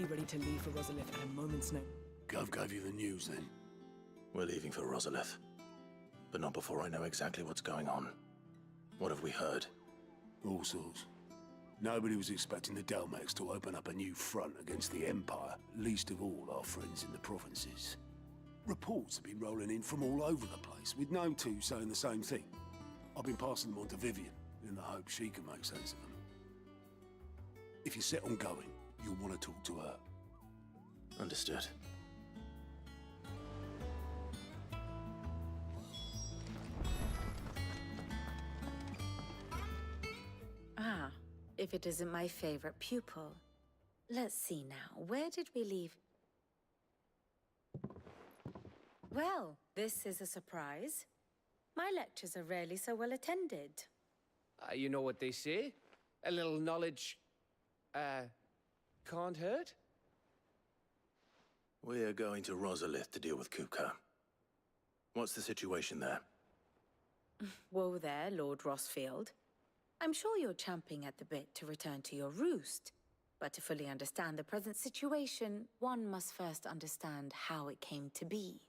Be ready to leave for Rosalith at a moment's notice. Gov gave you the news, then? We're leaving for Rosalith. But not before I know exactly what's going on. What have we heard? All sorts. Nobody was expecting the Dalmex to open up a new front against the Empire, least of all our friends in the provinces. Reports have been rolling in from all over the place, with no two saying the same thing. I've been passing them on to Vivian, in the hope she can make sense of them. If you're set on going, you'll want to talk to her. Understood. Ah, if it isn't my favorite pupil. Let's see now, where did we leave? Well, this is a surprise. My lectures are rarely so well attended. You know what they say? A little knowledge, can't hurt? We're going to Rosalith to deal with Kupka. What's the situation there? Whoa there, Lord Rossfield. I'm sure you're champing at the bit to return to your roost. But to fully understand the present situation, one must first understand how it came to be.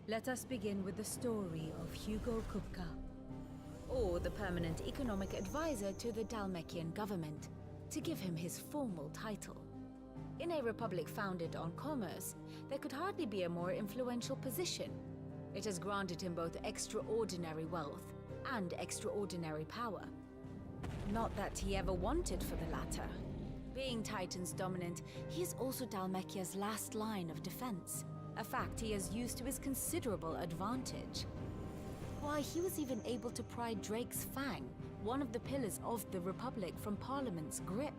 Let us begin with the story of Hugo Kupka, or the permanent economic advisor to the Dalmekian government, to give him his formal title. In a republic founded on commerce, there could hardly be a more influential position. It has granted him both extraordinary wealth and extraordinary power. Not that he ever wanted for the latter. Being Titan's dominant, he is also Dalmekia's last line of defense, a fact he has used to his considerable advantage. Why, he was even able to pry Drake's Fang, one of the pillars of the Republic, from Parliament's grip.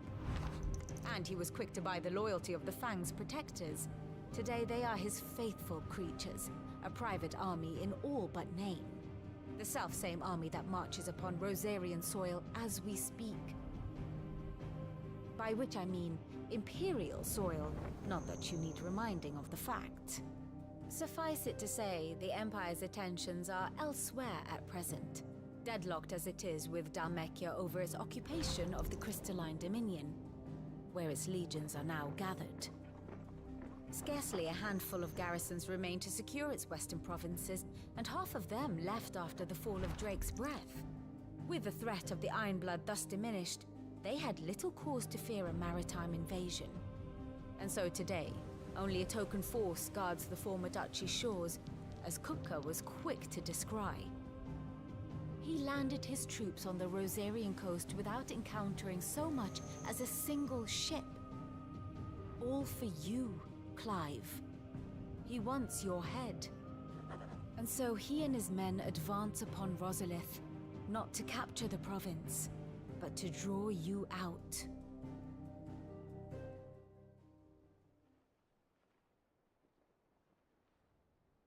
And he was quick to buy the loyalty of the Fang's protectors. Today they are his faithful creatures, a private army in all but name. The self-same army that marches upon Rosarian soil as we speak. By which I mean Imperial soil, not that you need reminding of the fact. Suffice it to say, the Empire's attentions are elsewhere at present, deadlocked as it is with Dalmekia over its occupation of the Crystalline Dominion, where its legions are now gathered. Scarcely a handful of garrisons remain to secure its western provinces, and half of them left after the fall of Drake's Breath. With the threat of the Ironblood thus diminished, they had little cause to fear a maritime invasion. And so today, only a token force guards the former duchy's shores, as Kupka was quick to descry. He landed his troops on the Rosarian coast without encountering so much as a single ship. All for you, Clive. He wants your head. And so he and his men advance upon Rosalith, not to capture the province, but to draw you out.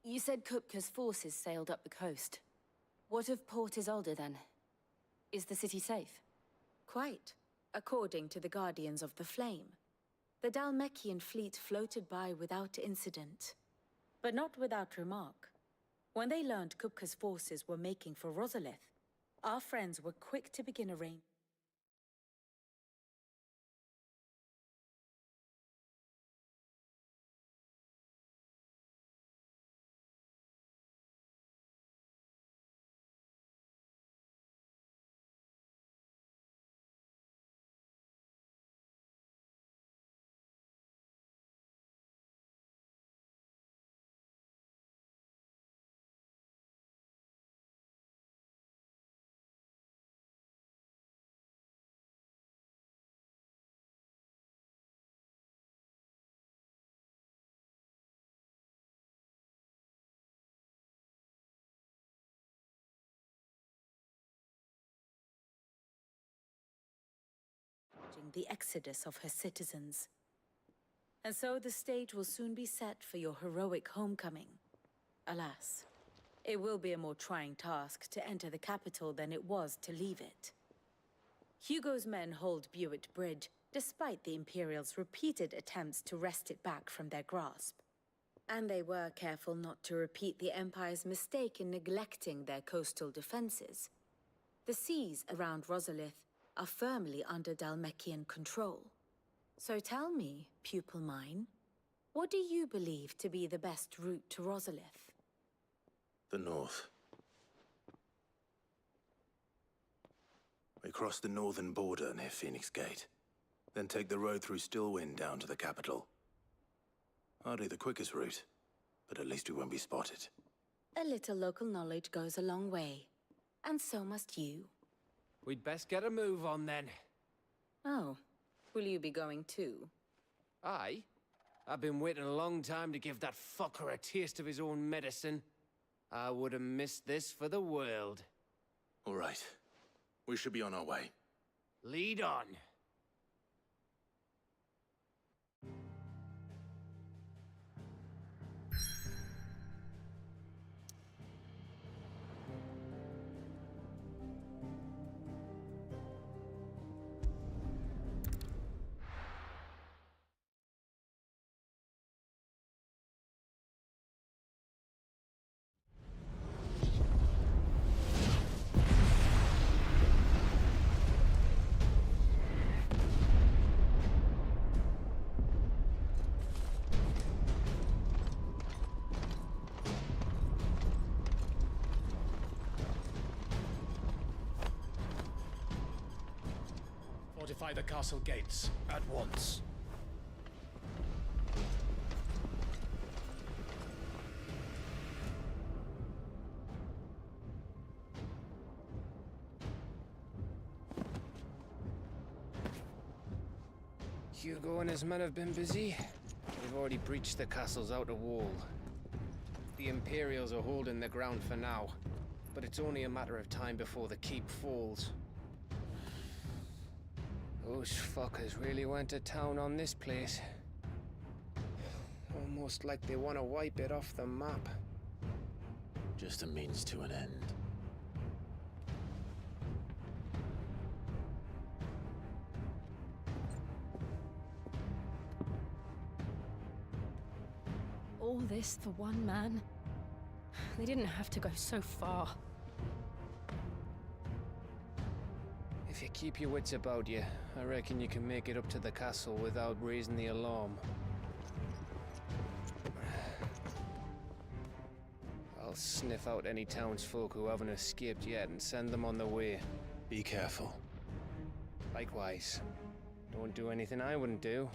You said Kupka's forces sailed up the coast. What of Port Isolde, then? Is the city safe? Quite, according to the Guardians of the Flame. The Dalmekian fleet floated by without incident, but not without remark. When they learned Kupka's forces were making for Rosalith, our friends were quick to begin arranging. The exodus of her citizens. And so the stage will soon be set for your heroic homecoming. Alas, it will be a more trying task to enter the capital than it was to leave it. Hugo's men hold Buick Bridge, despite the Imperials' repeated attempts to wrest it back from their grasp. And they were careful not to repeat the Empire's mistake in neglecting their coastal defenses. The seas around Rosalith are firmly under Dhalmekian control. So tell me, pupil mine, what do you believe to be the best route to Rosalith? The north. We cross the northern border near Phoenix Gate, then take the road through Stillwind down to the capital. Hardly the quickest route, but at least we won't be spotted. A little local knowledge goes a long way, and so must you. We'd best get a move on then. Oh, will you be going too? Aye. I've been waiting a long time to give that fucker a taste of his own medicine. I would have missed this for the world. All right. We should be on our way. Lead on. Fortify the castle gates at once. Hugo and his men have been busy. They've already breached the castle's outer wall. The Imperials are holding the ground for now, but it's only a matter of time before the keep falls. Those fuckers really went to town on this place. Almost like they want to wipe it off the map. Just a means to an end. All this for one man? They didn't have to go so far. If you keep your wits about you, I reckon you can make it up to the castle without raising the alarm. I'll sniff out any townsfolk who haven't escaped yet and send them on their way. Be careful. Likewise. Don't do anything I wouldn't do.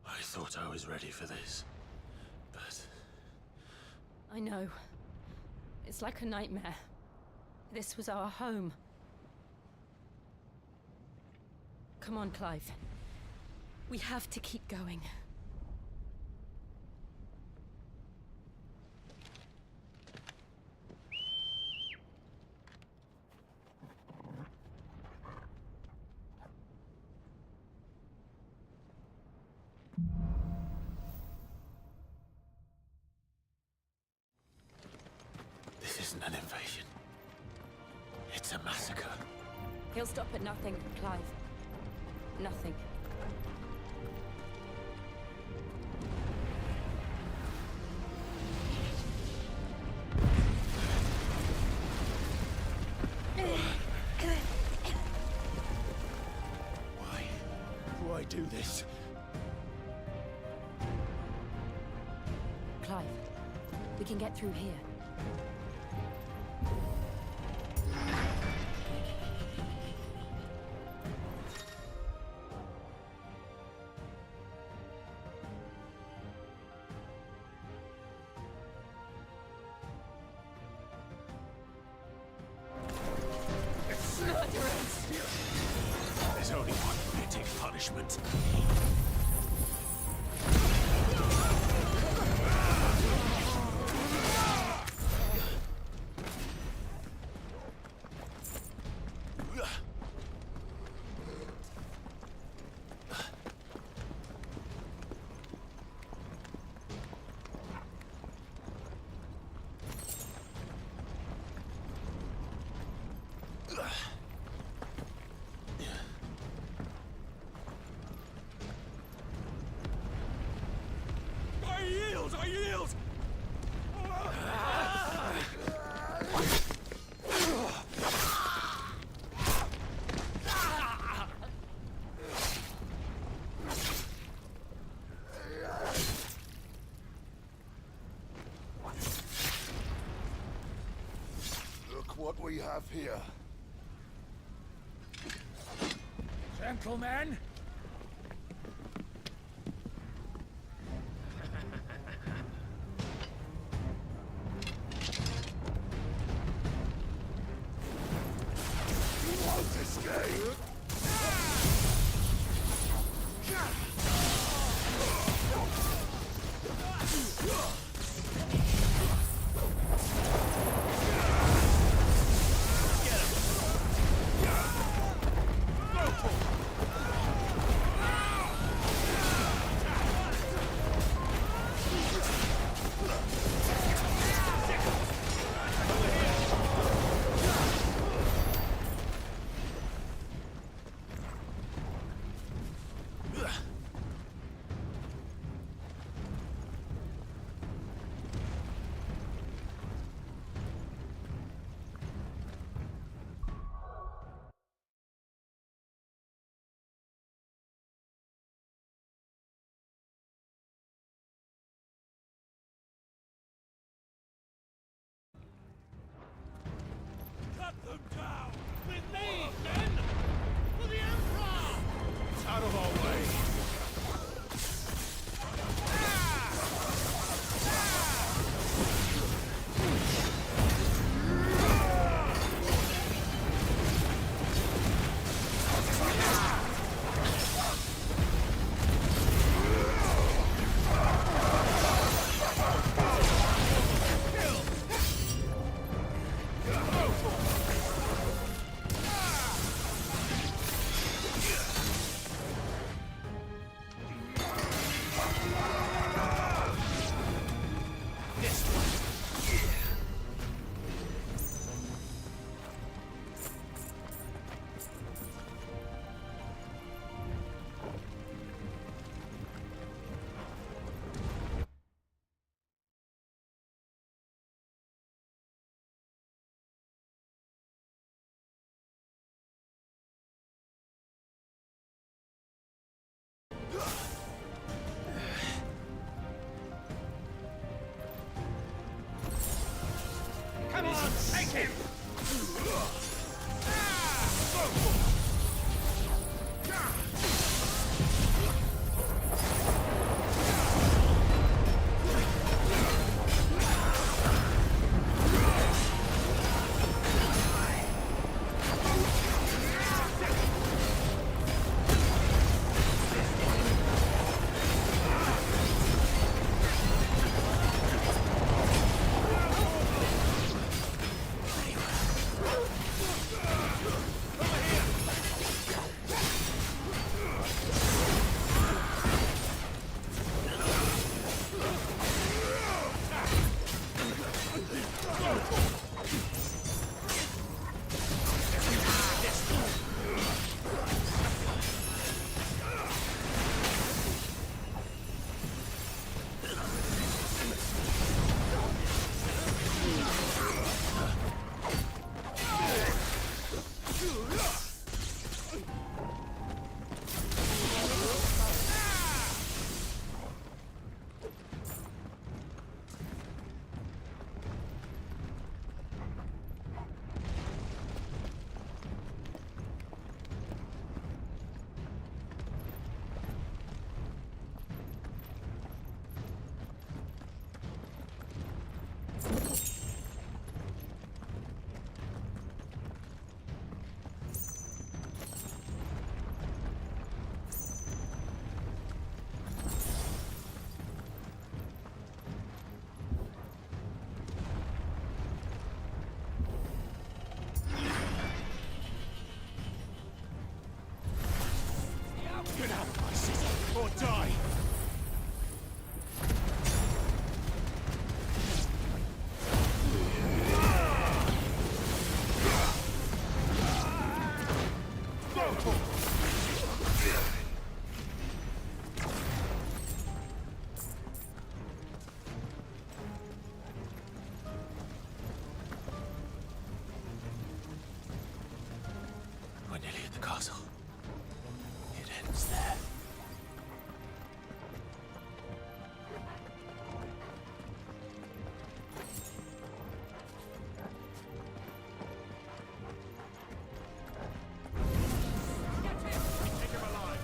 I thought I was ready for this, but... I know. It's like a nightmare. This was our home. Come on, Clive. We have to keep going. This isn't an invasion. It's a massacre. He'll stop at nothing, Clive. Nothing. do this. Clive, we can get through here. There's only one fitting punishment. I yield! Look what we have here. Gentlemen! Cut them down! With me, men! For the Emperor! It's out of our way! Come on, take him! Get out of my city, or die! We're nearly at the castle. It ends there. Take him alive!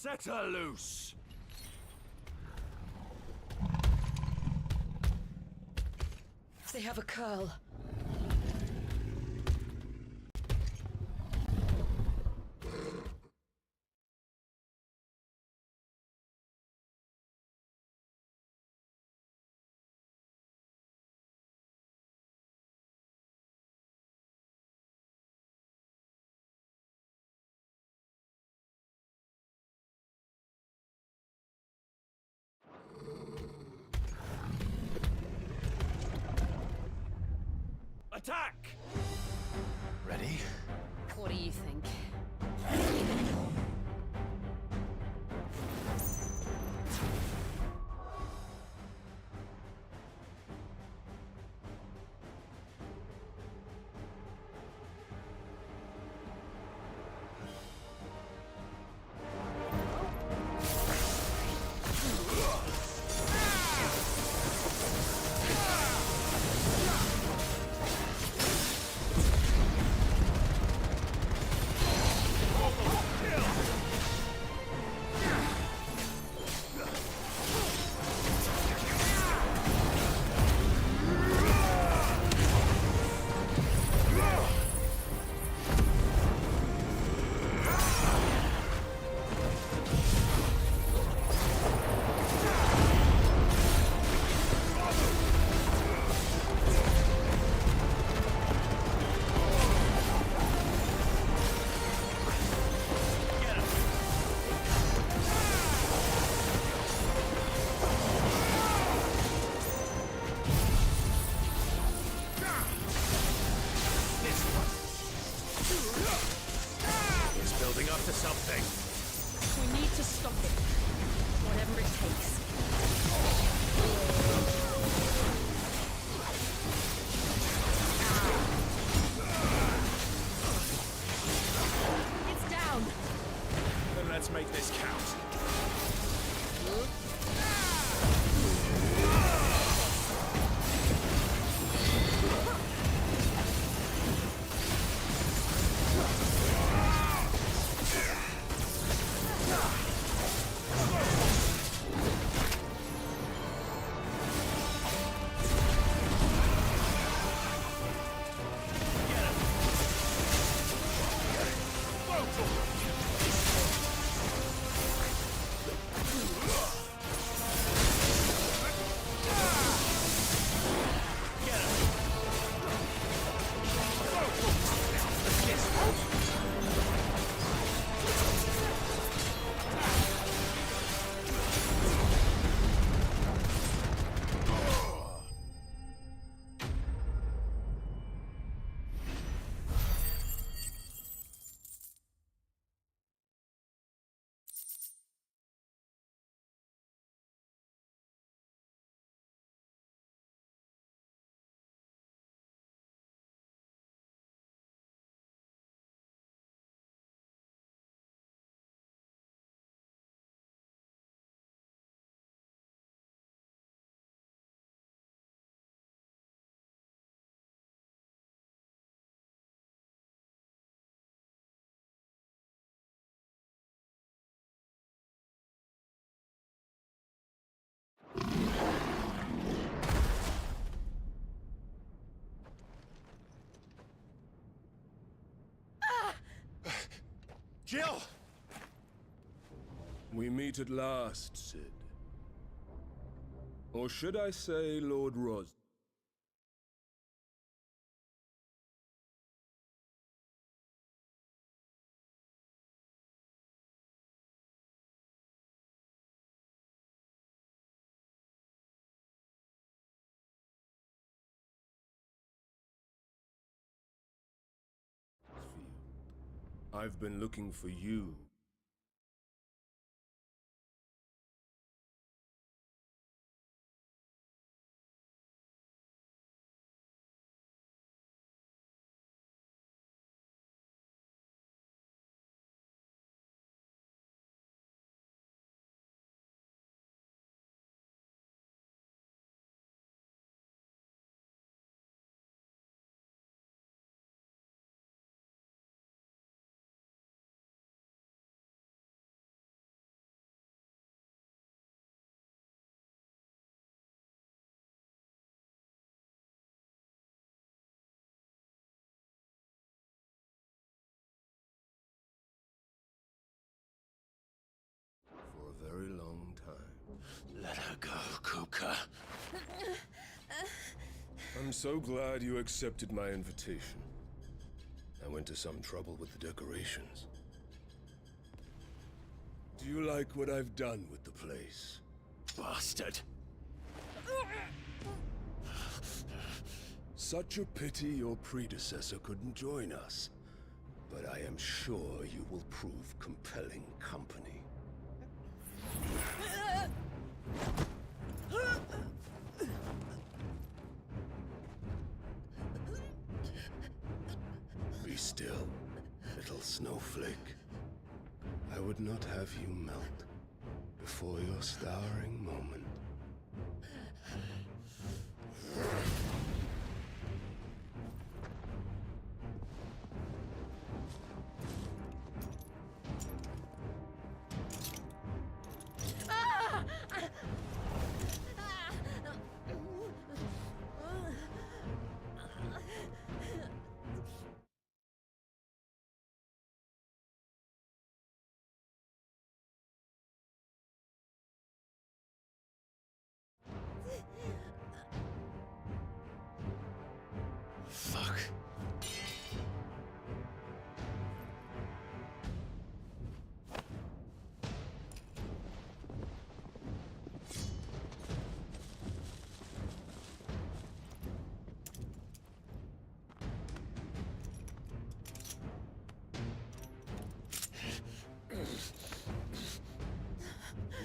Set her loose! They have a curl. Attack! Ready? What do you think? It's building up to something. We need to stop it. Whatever it takes. It's down. Then let's make this count. Jill! We meet at last, Sid. Or should I say Lord Ros? I've been looking for you. For a very long time. Let her go, Kupka. I'm so glad you accepted my invitation. I went to some trouble with the decorations. Do you like what I've done with the place? such a pity your predecessor couldn't join us. But I am sure you will prove compelling company. Be still, little snowflake. I would not have you melt before your starring moment. Fuck.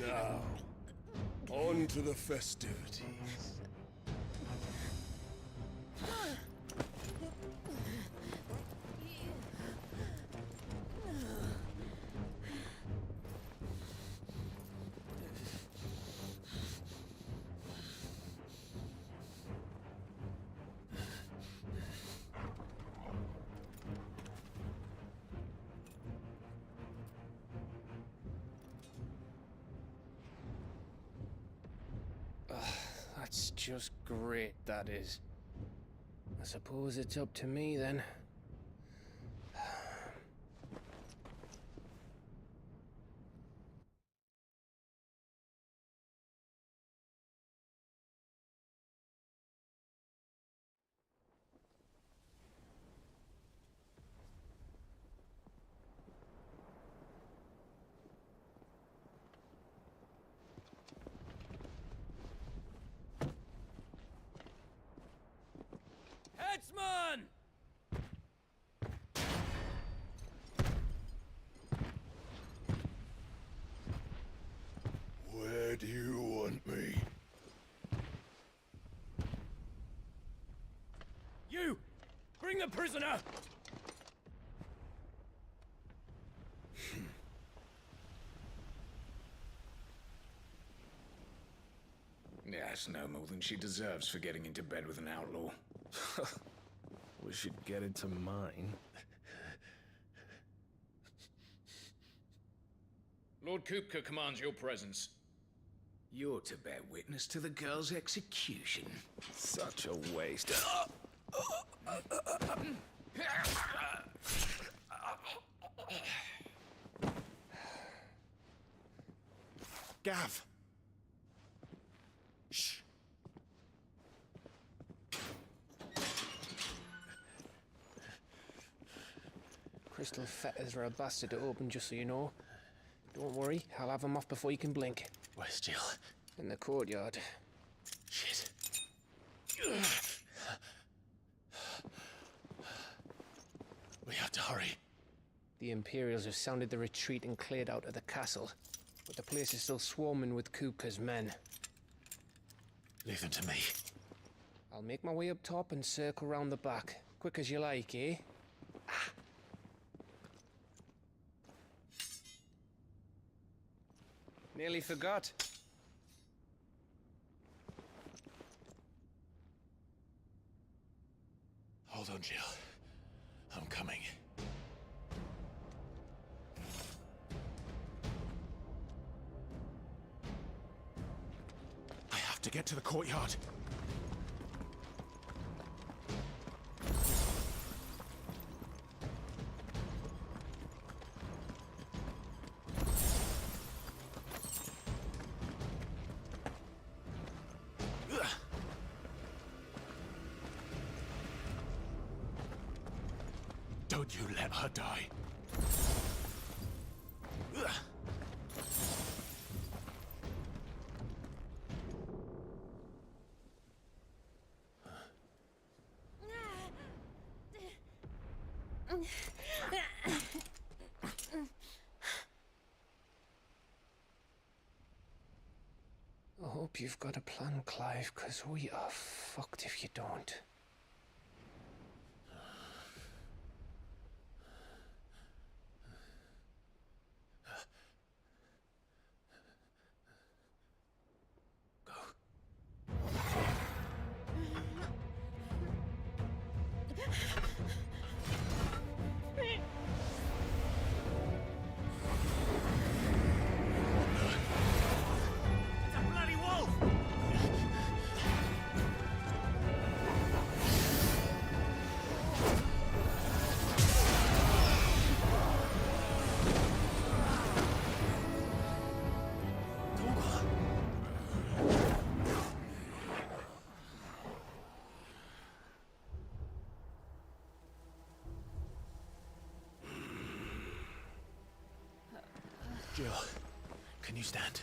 Now, on to the festivities. That's just great, that is. I suppose it's up to me then. Headsman! Where do you want me? You! Bring the prisoner! Yes, no more than she deserves for getting into bed with an outlaw. We should get into mine. Lord Kupka commands your presence. You're to bear witness to the girl's execution. Such a waste. Gav! Shh! Crystal fetters are a bastard to open, just so you know. Don't worry, I'll have them off before you can blink. Where's Jill? In the courtyard. Shit. We have to hurry. The Imperials have sounded the retreat and cleared out of the castle, but the place is still swarming with Kupka's men. Leave them to me. I'll make my way up top and circle round the back. Quick as you like, eh? Nearly forgot. Hold on, Jill. I'm coming. I have to get to the courtyard. Don't you let her die. hope you've got a plan, Clive, because we are fucked if you don't. Jill, can you stand?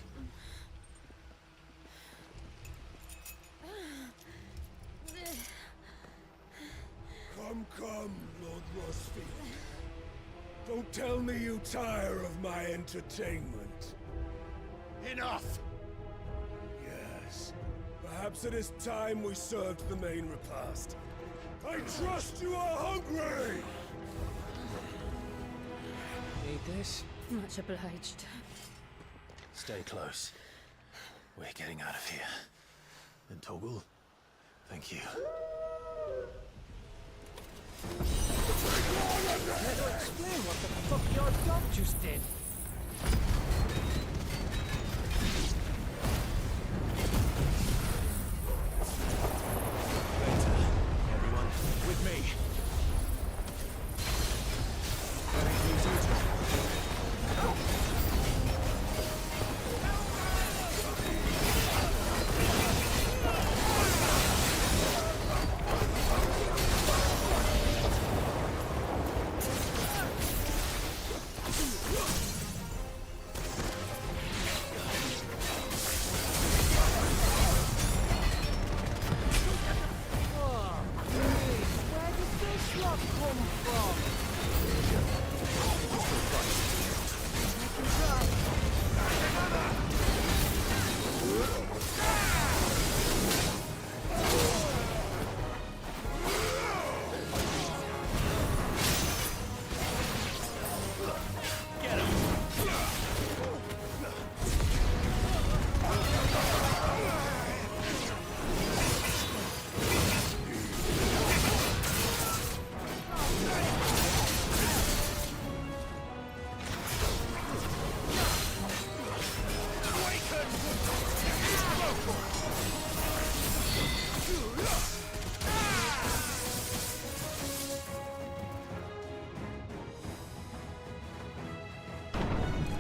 Come, Lord Rosfield. Don't tell me you tire of my entertainment. Enough! Yes. Perhaps it is time we served the main repast. I trust you are hungry! Need this? Much obliged. Stay close. We're getting out of here. And Toggle, thank you. Try to explain what the fuck your dog just did. Everyone, with me.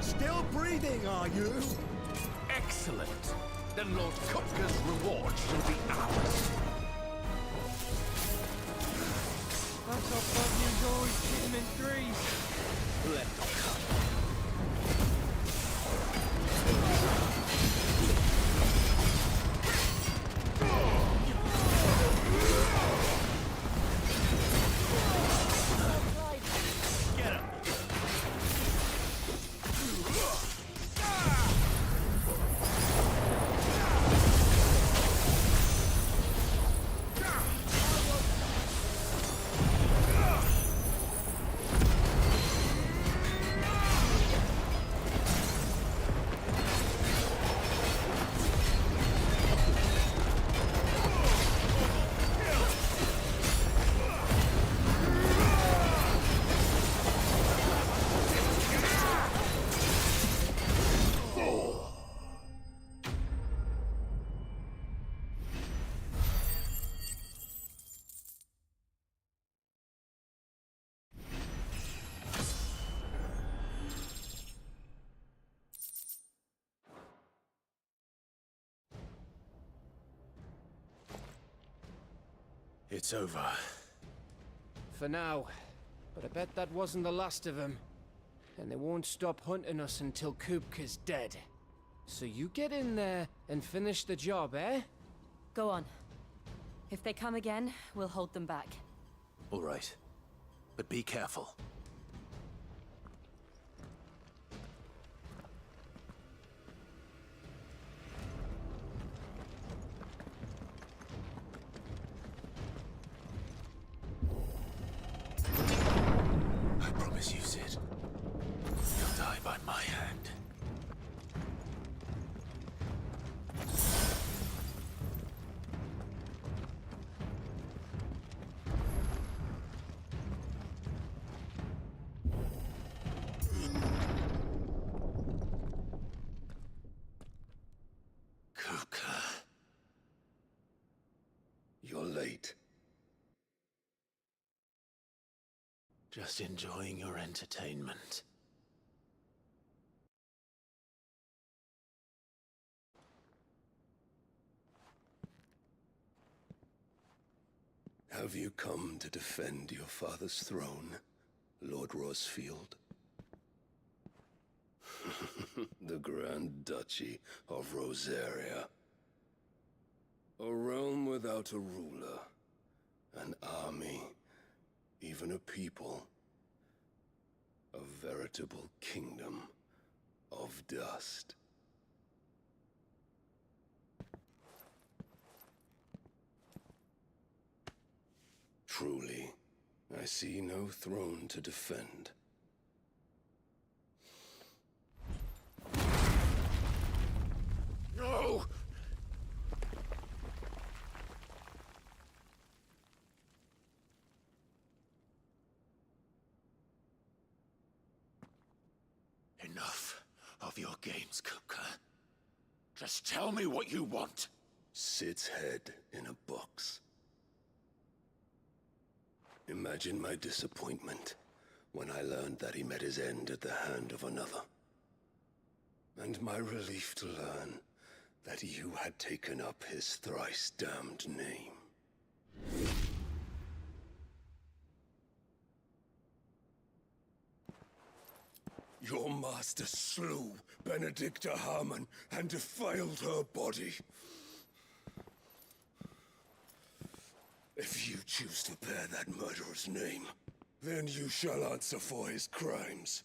Still breathing, are you? Excellent. Then Lord Kupka's reward shall be ours. That's how fun you always keep him in Greece. Let them come. It's over. For now. But I bet that wasn't the last of them. And they won't stop hunting us until Kupka's dead. So you get in there and finish the job, eh? Go on. If they come again, we'll hold them back. All right. But be careful. by my hand. You're late. Just enjoying your entertainment. Have you come to defend your father's throne, Lord Rosfield? The Grand Duchy of Rosaria. A realm without a ruler, an army, even a people. A veritable kingdom of dust. Truly, I see no throne to defend. No! Enough of your games, Kupka. Just tell me what you want. Sid's head in a box. Imagine my disappointment when I learned that he met his end at the hand of another. And my relief to learn that you had taken up his thrice-damned name. Your master slew Benedicta Harmon and defiled her body. If you choose to bear that murderer's name, then you shall answer for his crimes.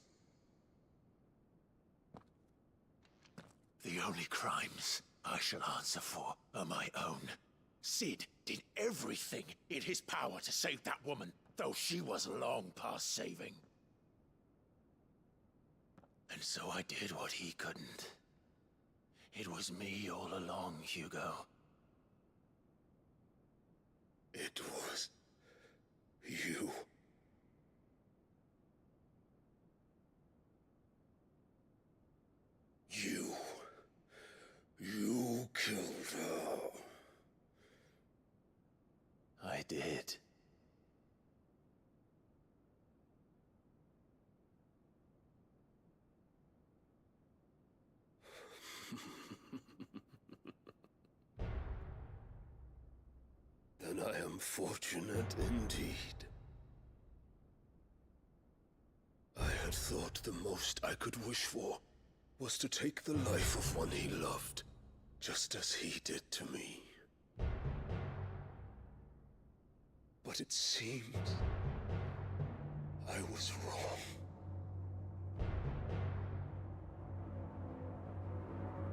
The only crimes I shall answer for are my own. Sid did everything in his power to save that woman, though she was long past saving. And so I did what he couldn't. It was me all along, Hugo. It was you. You killed her. I did. Then I am fortunate indeed. I had thought the most I could wish for was to take the life of one he loved, just as he did to me. But it seems I was wrong.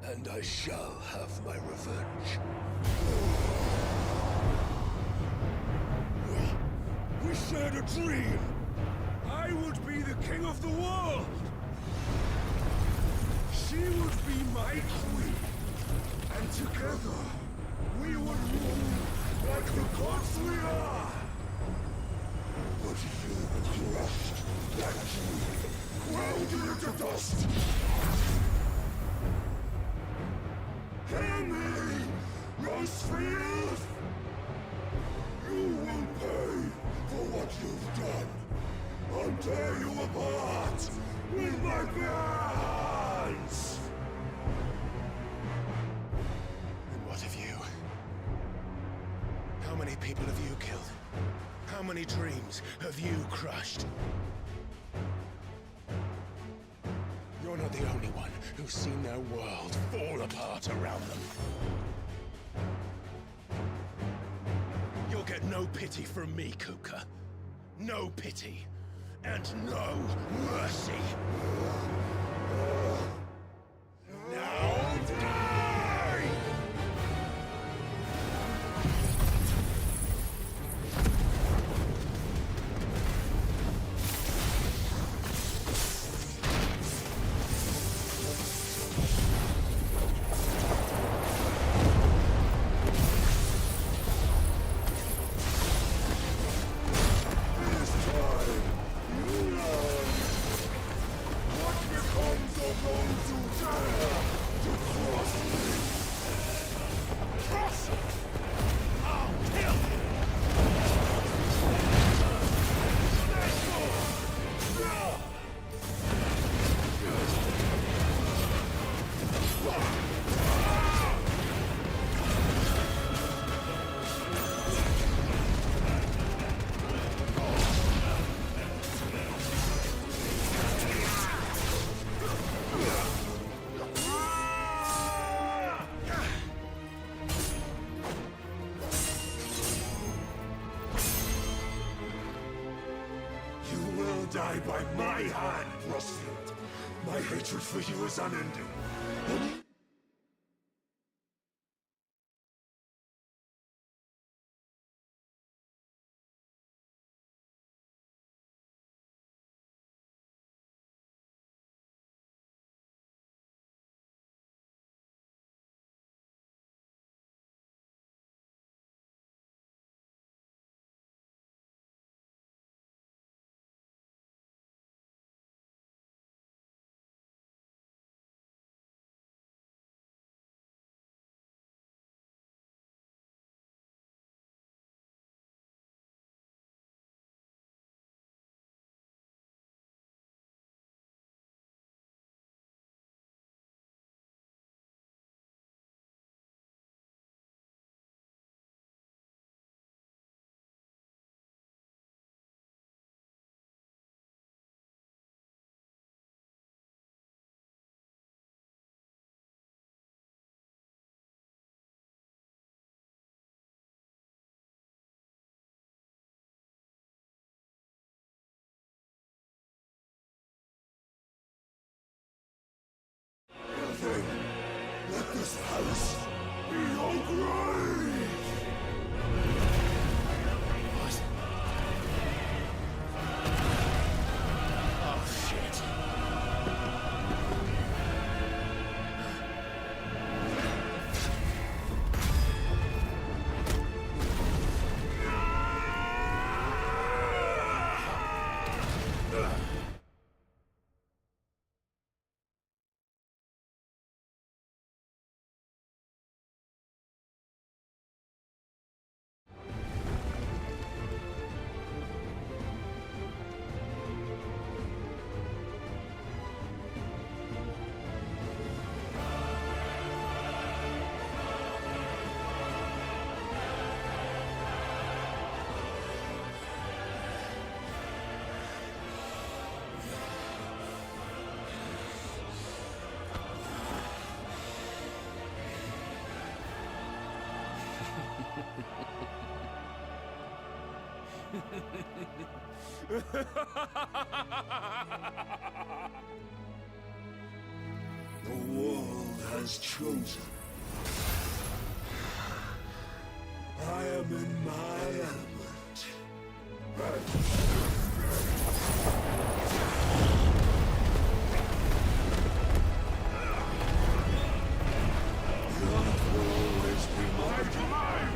And I shall have my revenge. We shared a dream! I would be the king of the world! She would be my queen! And together, we would rule like the gods we are! But you crushed that dream, ground it into dust! Hear me, Rosefield! You will pay for what you've done. I'll tear you apart with my bare hands! And what of you? How many people have you killed? How many dreams have you crushed? You're not the only one who's seen their world fall apart around them. You'll get no pity from me, Kuka. No pity. And no mercy. Now die! You will die by my hand, Rosfield. My hatred for you is unending. Let this house be your grave! What? Oh, shit. The world has chosen. I am in my element. The earth will always be my domain!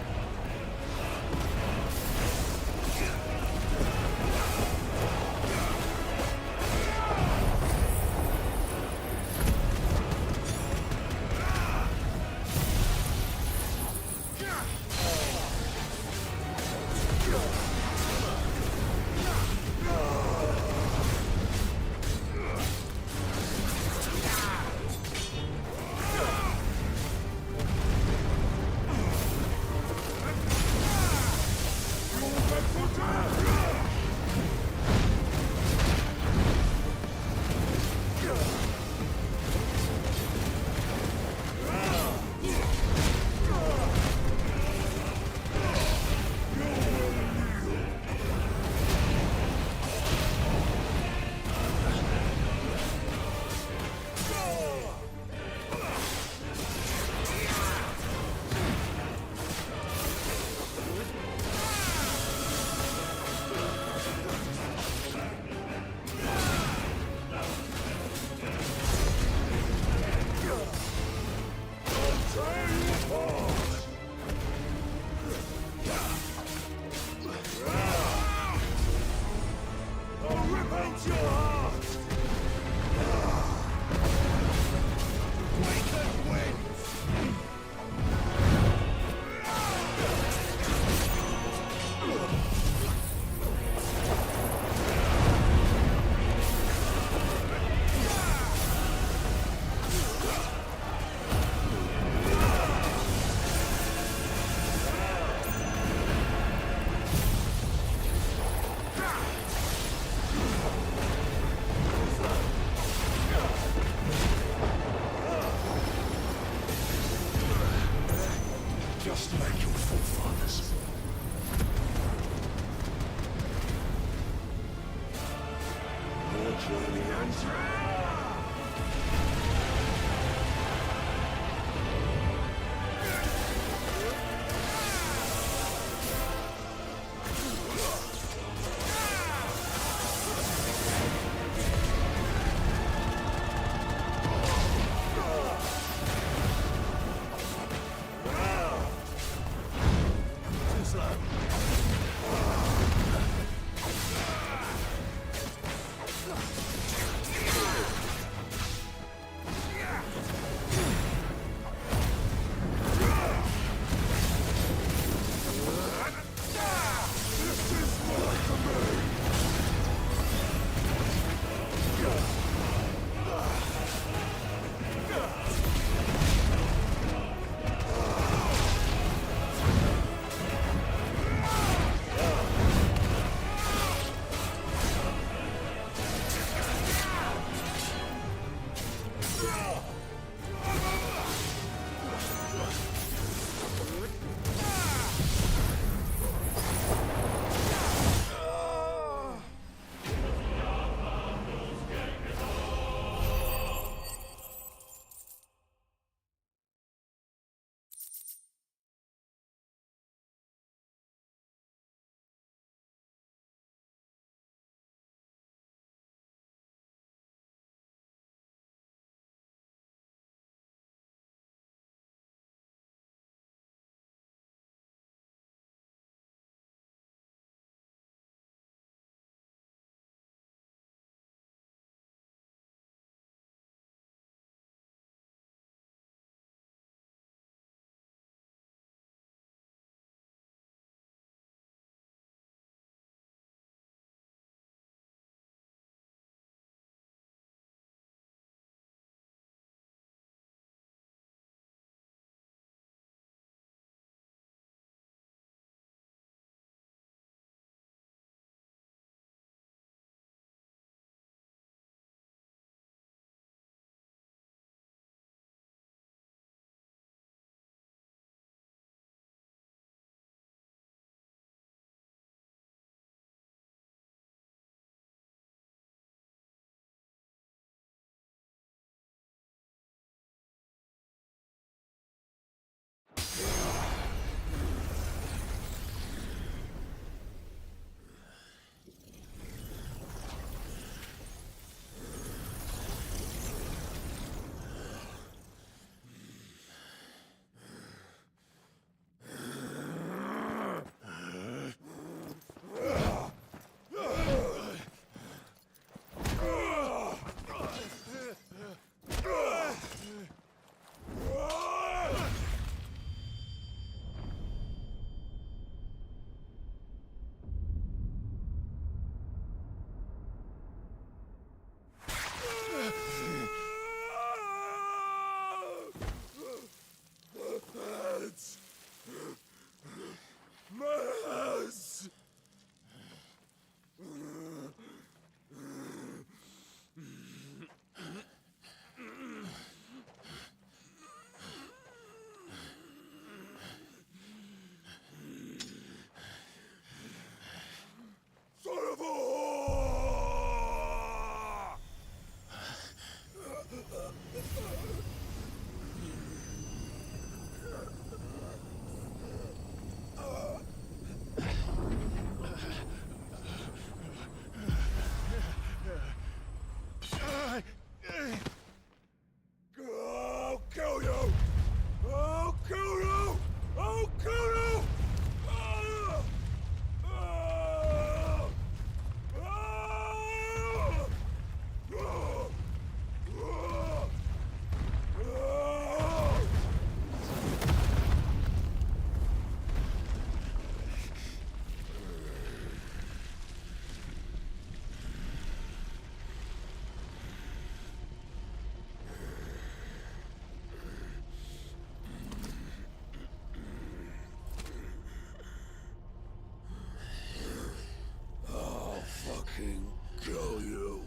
Kill you.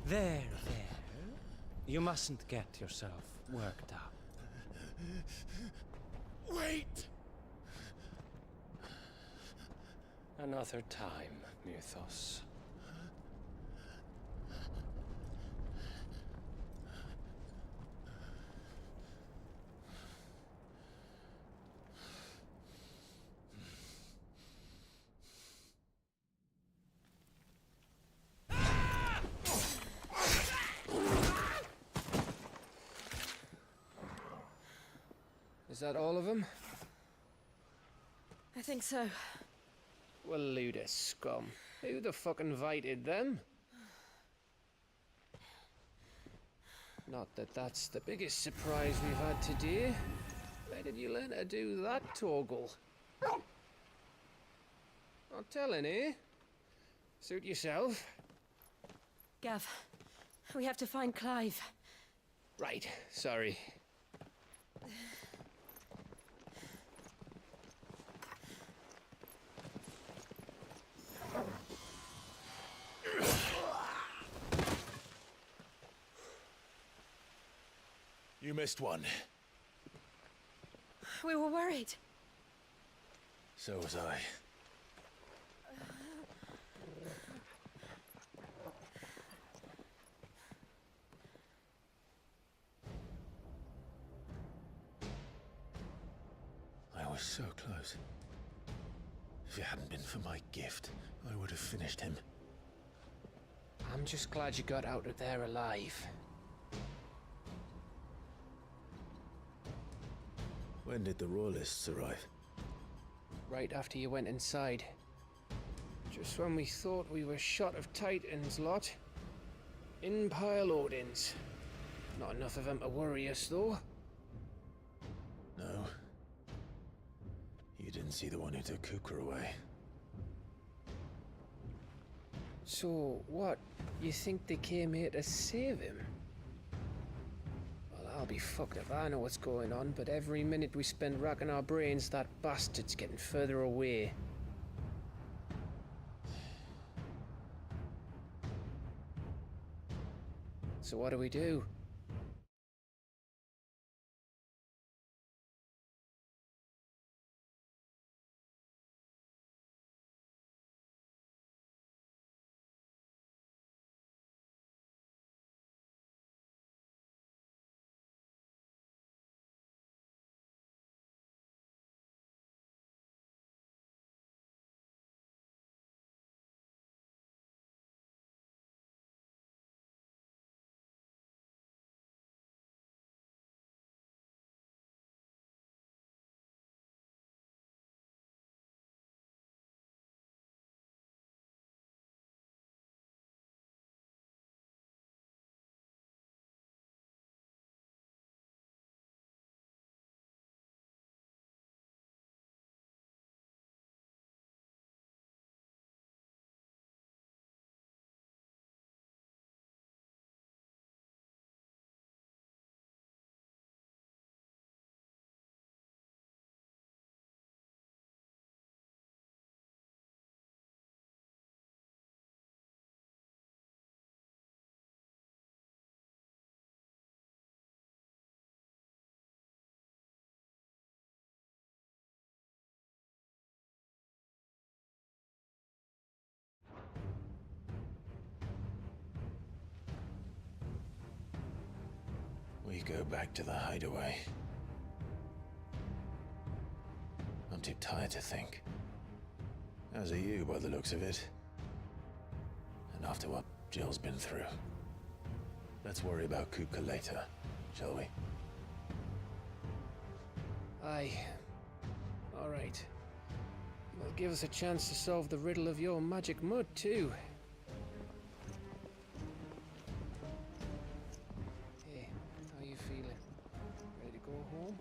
There. You mustn't get yourself worked up. Wait! Another time, Mythos. Is that all of them? I think so. Well, load of scum. Who the fuck invited them? Not that that's the biggest surprise we've had today. Where did you learn to do that, Torgal? Not telling, eh? Suit yourself. Gav, we have to find Clive. Right, sorry. You missed one. We were worried. So was I. I was so close. If it hadn't been for my gift, I would have finished him. I'm just glad you got out of there alive. When did the Royalists arrive? Right after you went inside. Just when we thought we were shot of Titans, lot. In pile Odins. Not enough of them to worry us, though. No. You didn't see the one who took Kupka away. So, what? You think they came here to save him? Well, I'll be fucked if I know what's going on, but every minute we spend racking our brains, that bastard's getting further away. So what do we do? We go back to the hideaway. I'm too tired to think. As are you, by the looks of it. And after what Jill's been through. Let's worry about Kupka later, shall we? Aye. All right. Well, give us a chance to solve the riddle of your magic mud, too. Hey, how you feeling? Ready to go home?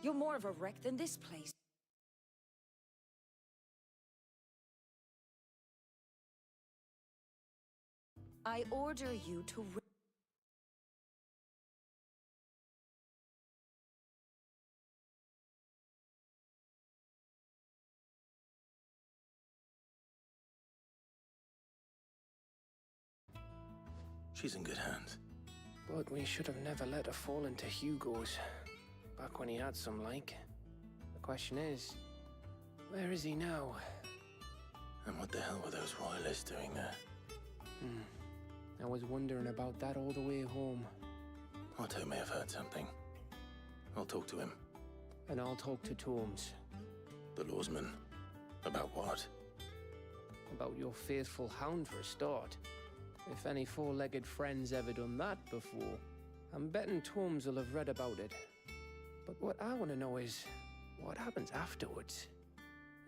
You're more of a wreck than this place. I order you to... She's in good hands. But we should have never let her fall into Hugo's. Back when he had some like. The question is, where is he now? And what the hell were those royalists doing there? I was wondering about that all the way home. Otto may have heard something. I'll talk to him. And I'll talk to Tomes. The lawsman. About what? About your faithful hound for a start. If any four-legged friend's ever done that before, I'm betting Tomes will have read about it. But what I want to know is, what happens afterwards?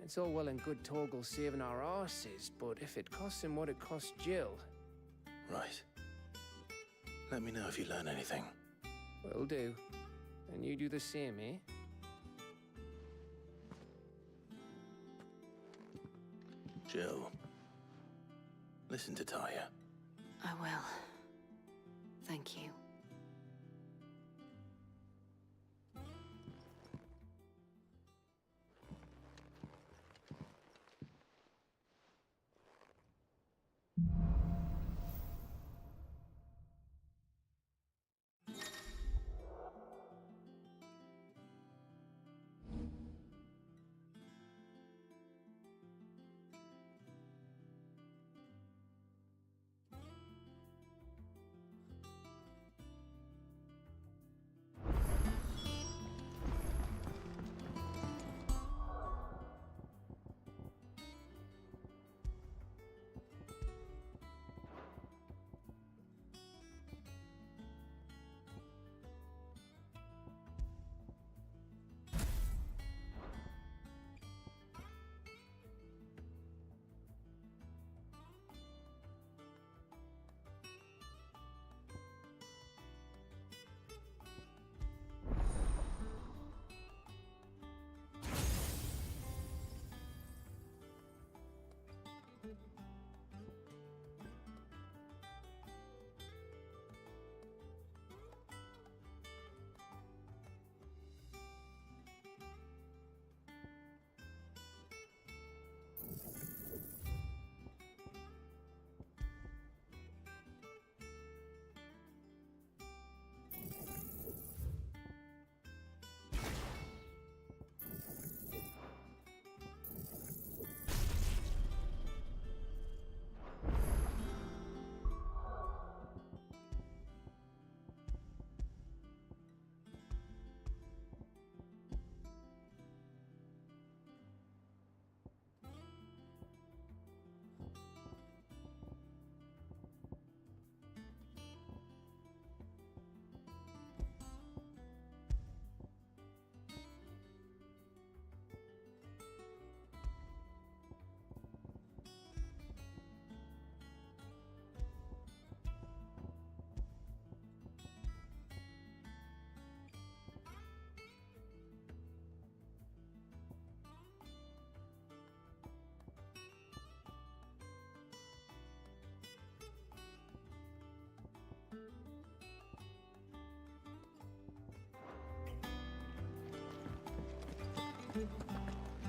It's all well and good Torgal saving our arses, but if it costs him what it cost Jill... Right. Let me know if you learn anything. Will do. And you do the same, eh? Jill. Listen to Taya. I will. Thank you.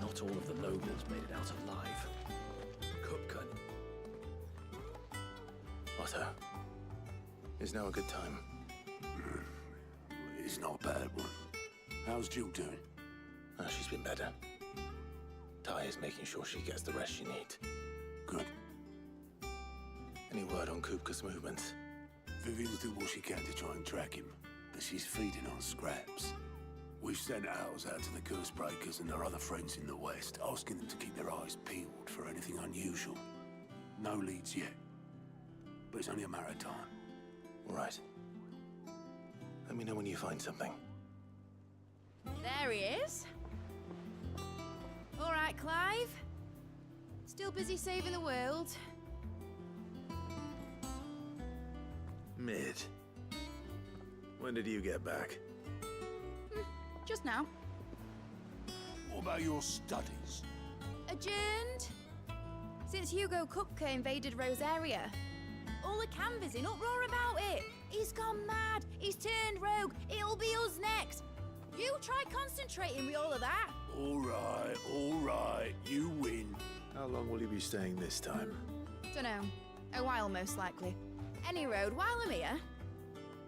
Not all of the nobles made it out alive. Kupka. Otto. Is now a good time? It's not a bad one. How's Jill doing? Oh, she's been better. Taya's making sure she gets the rest she needs. Good. Any word on Kupka's movements? Vivian's doing what she can to try and track him, but she's feeding on scraps. We've sent ours out to the Cursebreakers and their other friends in the West, asking them to keep their eyes peeled for anything unusual. No leads yet, but it's only a matter of time. All right. Let me know when you find something. There he is. All right, Clive. Still busy saving the world? Mid. When did you get back? Just now. What about your studies? Adjourned. Since Hugo Kupka invaded Rosaria. All the canvass in uproar about it. He's gone mad. He's turned rogue. It'll be us next. You try concentrating with all of that. All right. You win. How long will you be staying this time? Dunno. A while, most likely. Any road, while I'm here,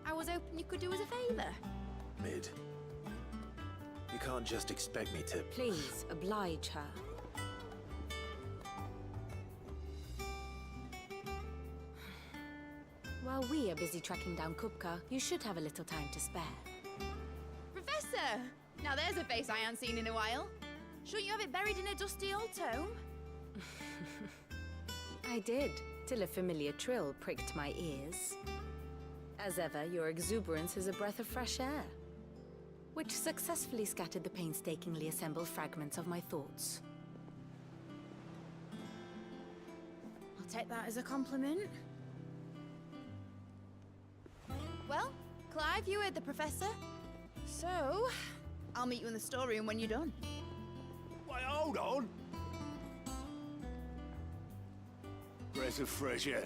I was hoping you could do us a favour. Mid. You can't just expect me to... Please, oblige her. While we are busy tracking down Kupka, you should have a little time to spare. Professor! Now there's a face I haven't seen in a while. Shouldn't you have it buried in a dusty old tome? I did, till a familiar trill pricked my ears. As ever, your exuberance is a breath of fresh air, which successfully scattered the painstakingly assembled fragments of my thoughts. I'll take that as a compliment. Well, Clive, you heard the professor. So, I'll meet you in the storeroom when you're done. Wait, hold on. Breath of fresh air?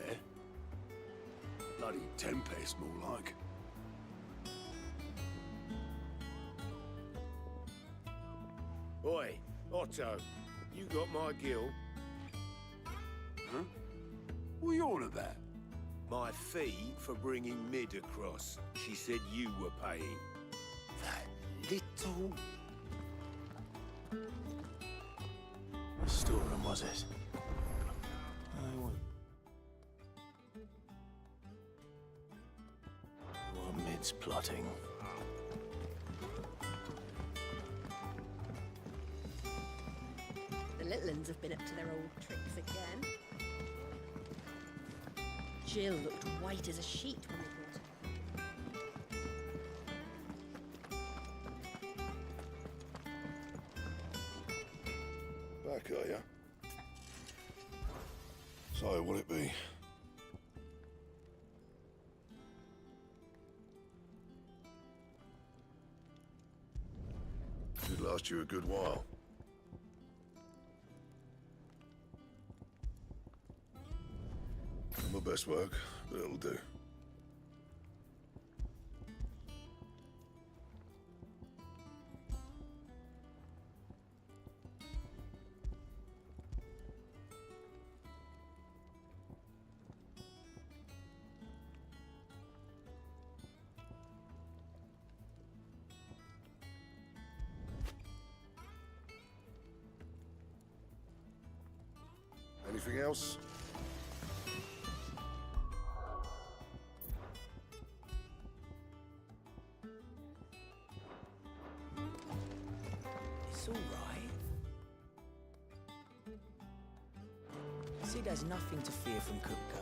Bloody tempest, more like. Oi, Otto, you got my gill? Huh? What are you on about? My fee for bringing Mid across. She said you were paying. That little... What storeroom was it? I want... What Mid's plotting? The little uns have been up to their old tricks again. Jill looked white as a sheet when we brought her. Back, are ya? So, will it be? Should last you a good while. Not my best work, but it'll do. Anything else? It's all right. Sid has nothing to fear from Kupka.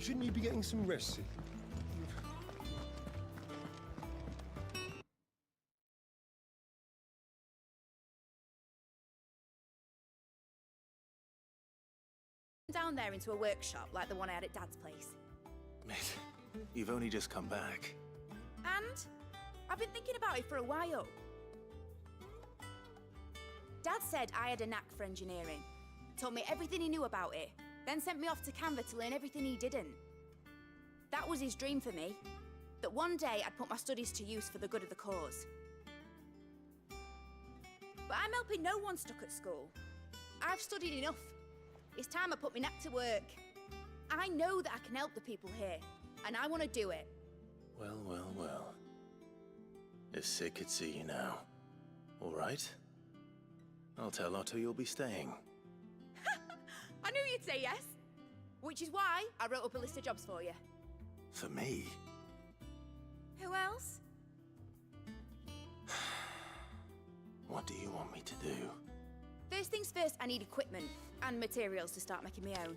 Shouldn't you be getting some rest, Sid? Down there into a workshop like the one I had at Dad's place. Mate, you've only just come back. And I've been thinking about it for a while. Dad said I had a knack for engineering, told me everything he knew about it, then sent me off to Canva to learn everything he didn't. That was his dream for me, that one day I'd put my studies to use for the good of the cause. But I'm helping no one stuck at school. I've studied enough. It's time I put my neck to work. I know that I can help the people here, and I want to do it. Well, well, well. If Sid could see you now. All right? I'll tell Otto you'll be staying. I knew you'd say yes. Which is why I wrote up a list of jobs for you. For me? Who else? What do you want me to do? First things first, I need equipment and materials to start making my own.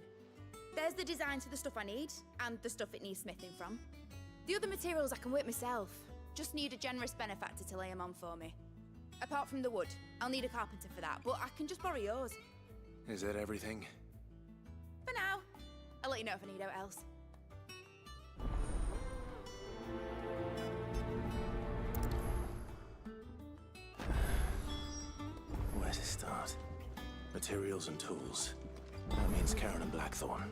There's the designs for the stuff I need, and the stuff it needs smithing from. The other materials I can work myself. Just need a generous benefactor to lay them on for me. Apart from the wood, I'll need a carpenter for that, but I can just borrow yours. Is that everything? For now. I'll let you know if I need out else. Where to start? Materials and tools. That means Karen and Blackthorn.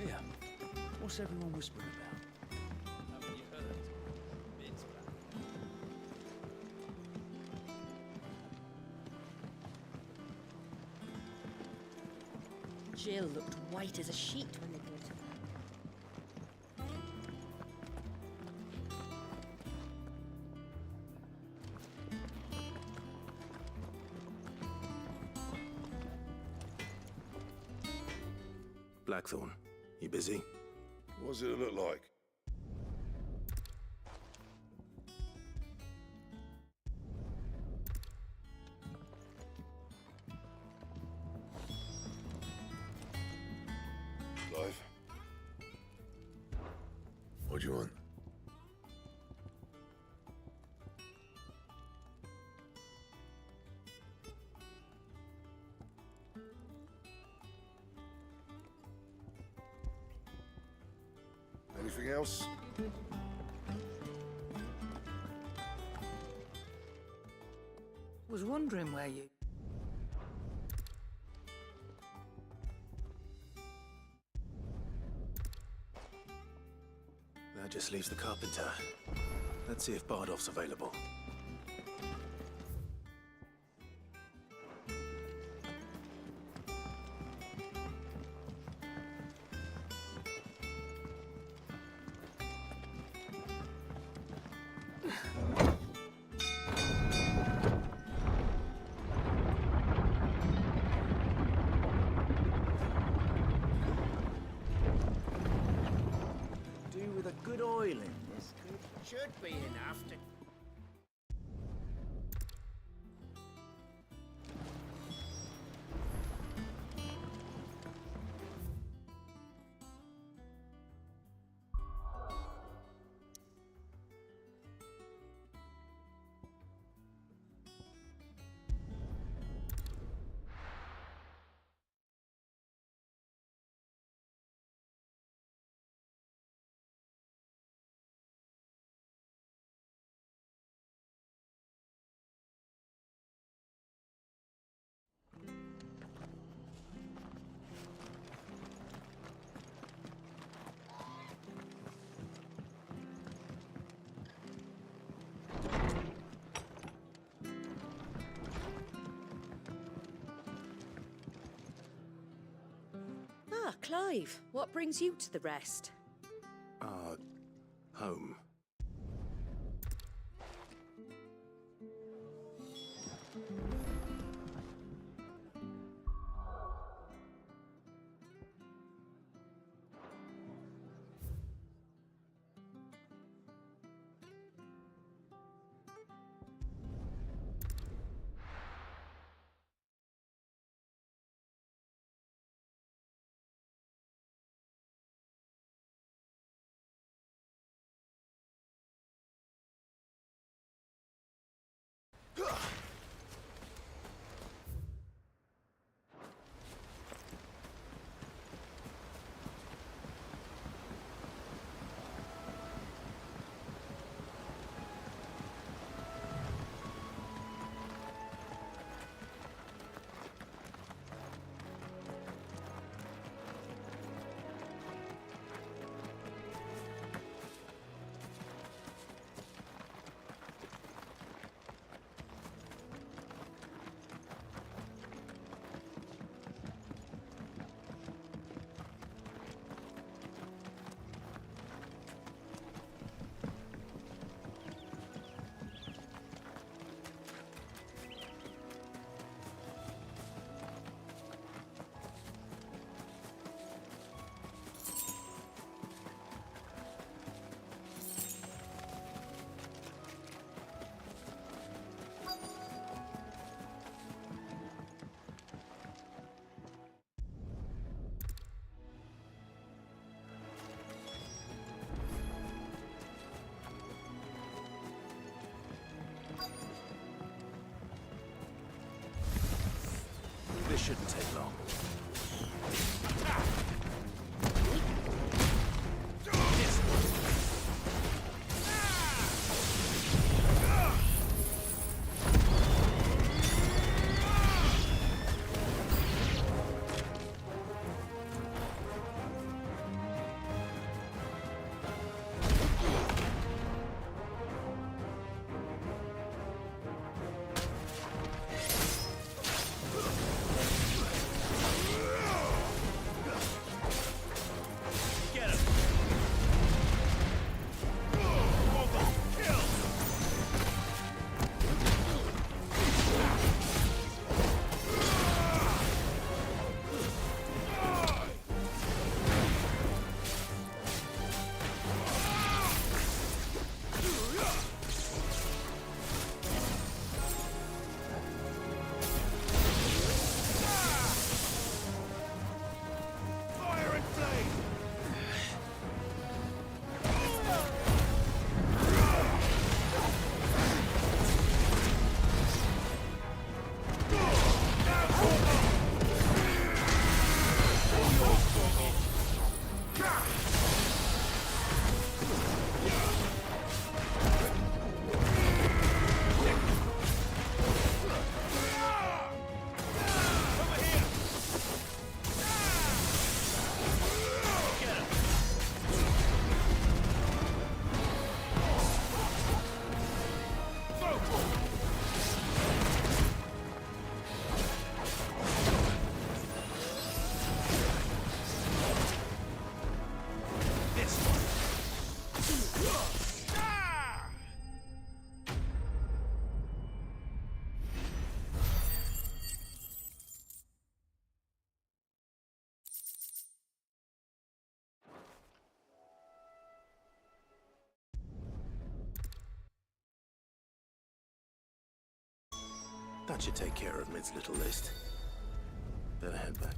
Yeah. What's everyone whispering about? Haven't you heard? Mid's back. Jill looked white as a sheet when they brought her. Blackthorn, you busy? What does it look like? Clive? What do you want? Anything else? Was wondering where you... That just leaves the carpenter. Let's see if Bardolph's available. Do with a good oil in this. Should be enough to... Ah, Clive, what brings you to the rest? Home. shouldn't take long. That should take care of Mid's little list. Better head back.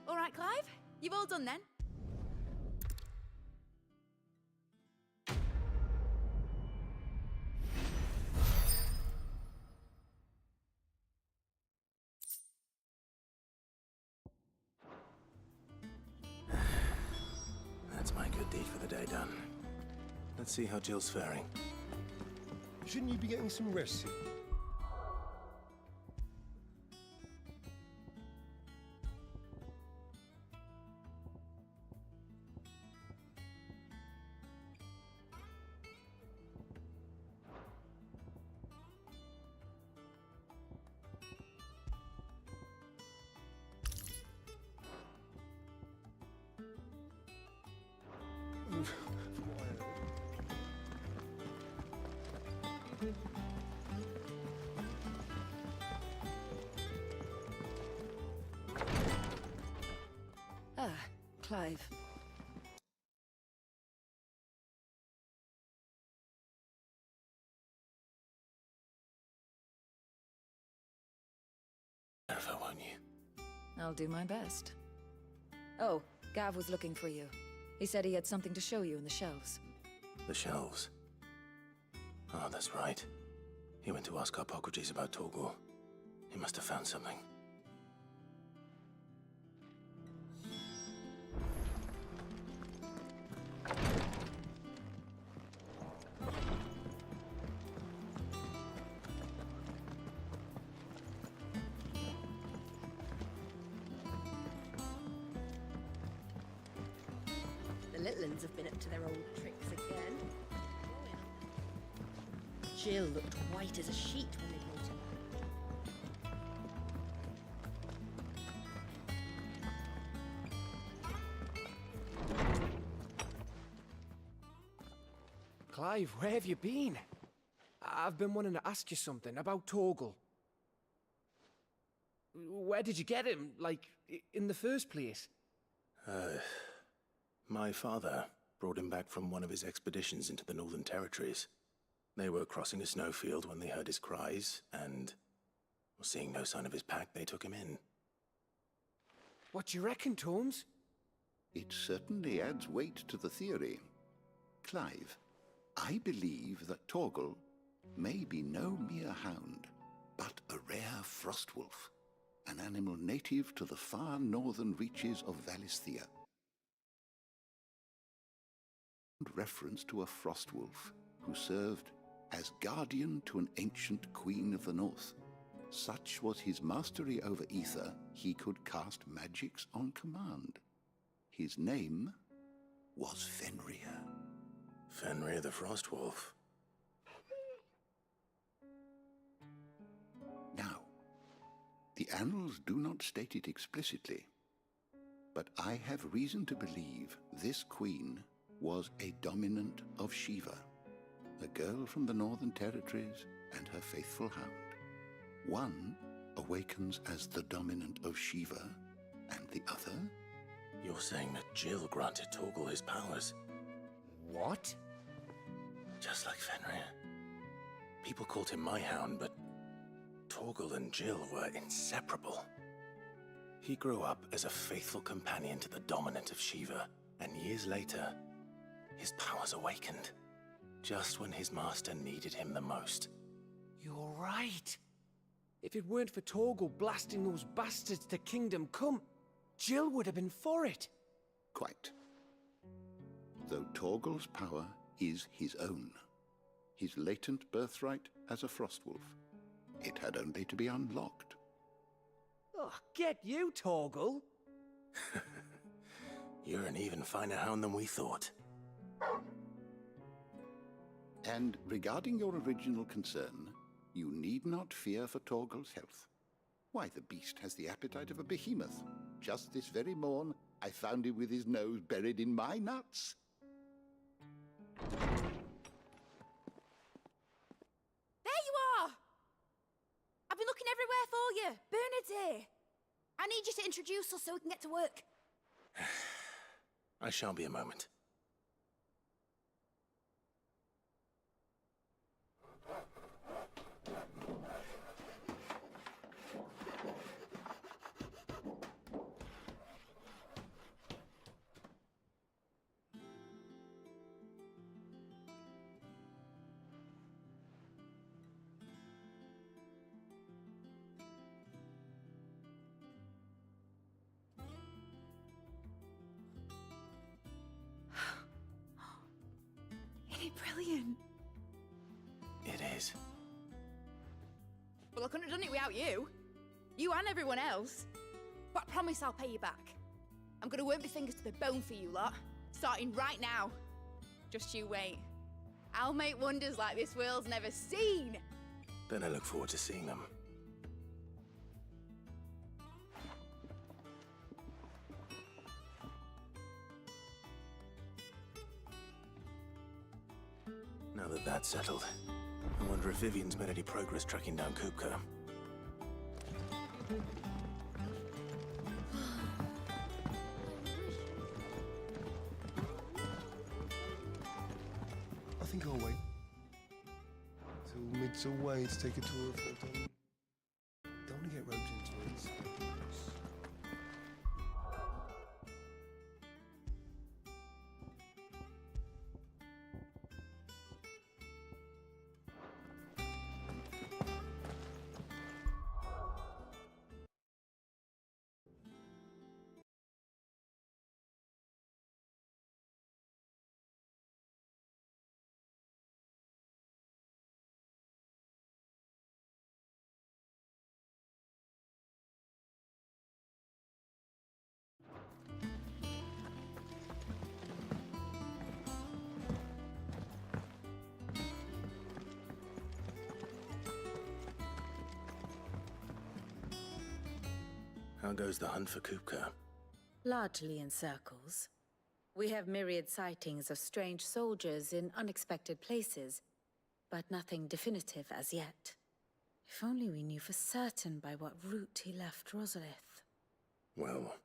All right, Clive. You've all done then. That's my good deed for the day done. Let's see how Jill's faring. Shouldn't you be getting some rest soon? Ah, Clive. Clarify, won't you? I'll do my best. Oh, Gav was looking for you. He said he had something to show you in the shelves. The shelves. Oh, that's right. He went to ask Hippocrates about Torgor. He must have found something. The little uns have been up to their old tricks again. Jill looked white as a sheet when they brought her. Clive, where have you been? I've been wanting to ask you something about Torgal. Where did you get him, like, in the first place? My father brought him back from one of his expeditions into the Northern Territories. They were crossing a snowfield when they heard his cries, and Seeing no sign of his pack, they took him in. What do you reckon, Torms? It certainly adds weight to the theory. Clive, I believe that Torgal may be no mere hound, but a rare frostwolf, an animal native to the far northern reaches of Valisthea. Reference to a frostwolf who served as guardian to an ancient queen of the north. Such was his mastery over ether, he could cast magics on command. His name was Fenrir. Fenrir the Frostwolf. Now, the annals do not state it explicitly, but I have reason to believe this queen was a dominant of Shiva, a girl from the Northern Territories and her faithful hound. One awakens as the dominant of Shiva, and the other? You're saying that Jill granted Torgal his powers? What? Just like Fenrir. People called him my hound, but Torgal and Jill were inseparable. He grew up as a faithful companion to the dominant of Shiva, and years later, his powers awakened, just when his master needed him the most. You're right. If it weren't for Torgal blasting those bastards to Kingdom Come, Jill would have been for it. Quite. Though Torgal's power is his own, his latent birthright as a Frostwolf. It had only to be unlocked. Oh, get you, Torgal! You're an even finer hound than we thought. And regarding your original concern, you need not fear for Torgal's health. Why, the beast has the appetite of a behemoth. Just this very morn, I found him with his nose buried in my nuts. There you are! I've been looking everywhere for you. Bernard's here. I need you to introduce us so we can get to work. I shan't be a moment. Brilliant. It is. Well, I couldn't have done it without you. You and everyone else. But I promise I'll pay you back. I'm gonna work my fingers to the bone for you lot, starting right now. Just you wait. I'll make wonders like this world's never seen. Then I look forward to seeing them. Now that that's settled, I wonder if Vivian's made any progress tracking down Kupka. I think I'll wait till mid's away to take a tour of the dome. Don't want to get roped into it. How goes the hunt for Kupka? Largely in circles. We have myriad sightings of strange soldiers in unexpected places, but nothing definitive as yet. If only we knew for certain by what route he left Rosalith. Well,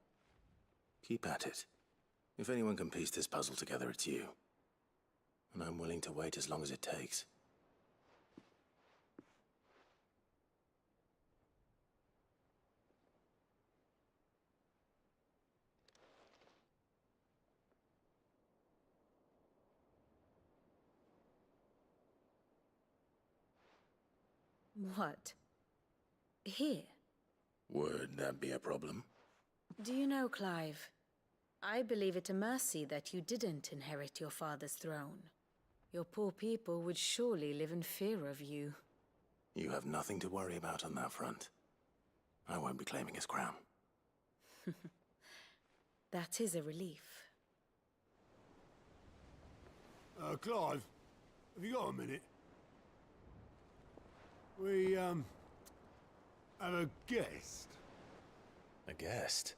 keep at it. If anyone can piece this puzzle together, it's you. And I'm willing to wait as long as it takes. What? Here? Would that be a problem? Do you know, Clive? I believe it a mercy that you didn't inherit your father's throne. Your poor people would surely live in fear of you. You have nothing to worry about on that front. I won't be claiming his crown. That is a relief. Clive, have you got a minute? We, have a guest. A guest?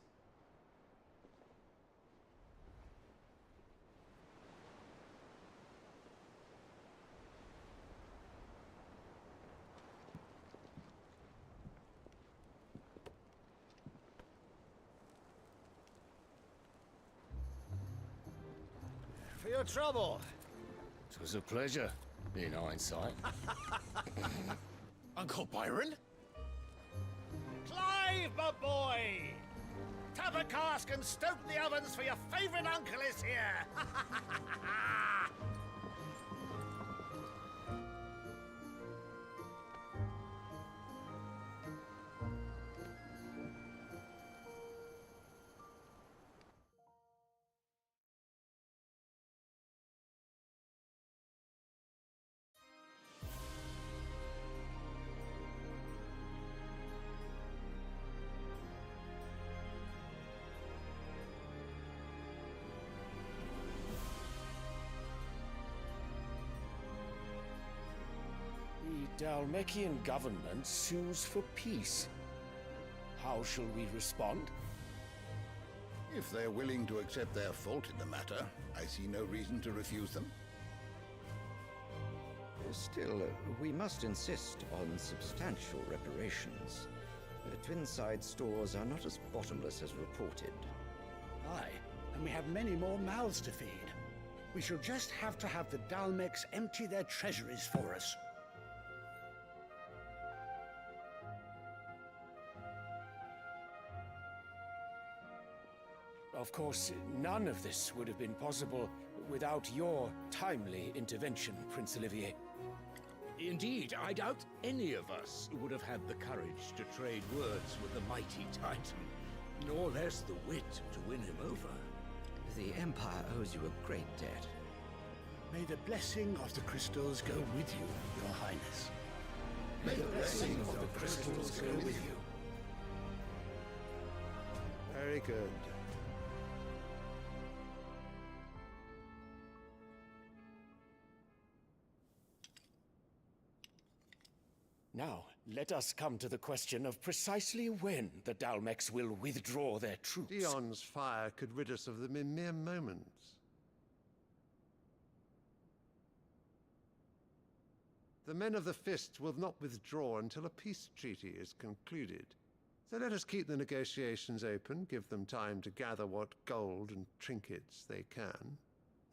For your trouble. It was a pleasure, in hindsight. Uncle Byron? Clive, my boy! Tap a cask and stoke the ovens for your favorite uncle is here! The Dalmekian government sues for peace. How shall we respond? If they're willing to accept their fault in the matter, I see no reason to refuse them. Still, we must insist on substantial reparations. Twinside stores are not as bottomless as reported. Aye, and we have many more mouths to feed. We shall just have to have the Dalmecs empty their treasuries for us. Of course, none of this would have been possible without your timely intervention, Prince Olivier. Indeed, I doubt any of us would have had the courage to trade words with the mighty Titan, nor less the wit to win him over. The Empire owes you a great debt. May the blessing of the crystals go with you, Your Highness. May the blessing of the crystals go with you. Very good. Now, let us come to the question of precisely when the Dalmecs will withdraw their troops. Dion's fire could rid us of them in mere moments. The men of the Fist will not withdraw until a peace treaty is concluded. So let us keep the negotiations open, give them time to gather what gold and trinkets they can,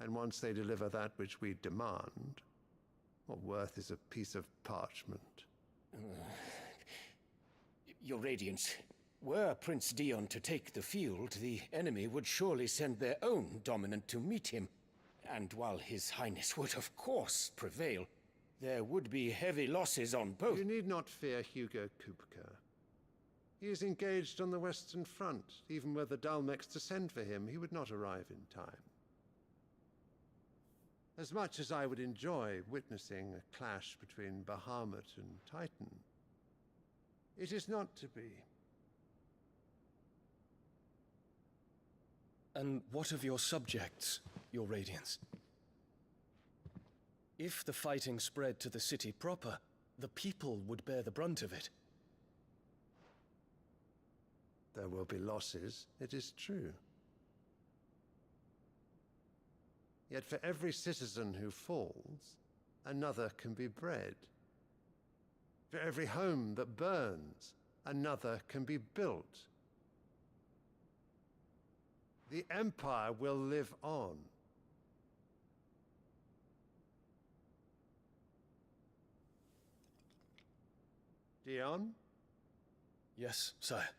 and once they deliver that which we demand, what worth is a piece of parchment? Your Radiance, were Prince Dion to take the field, the enemy would surely send their own dominant to meet him. And while His Highness would of course prevail, there would be heavy losses on both. You need not fear Hugo Kupka. He is engaged on the Western Front. Even were the Dalmecs to send for him, he would not arrive in time. As much as I would enjoy witnessing a clash between Bahamut and Titan, it is not to be. And what of your subjects, Your Radiance? If the fighting spread to the city proper, the people would bear the brunt of it. There will be losses, it is true. Yet for every citizen who falls, another can be bred. For every home that burns, another can be built. The Empire will live on. Dion? Yes, sire.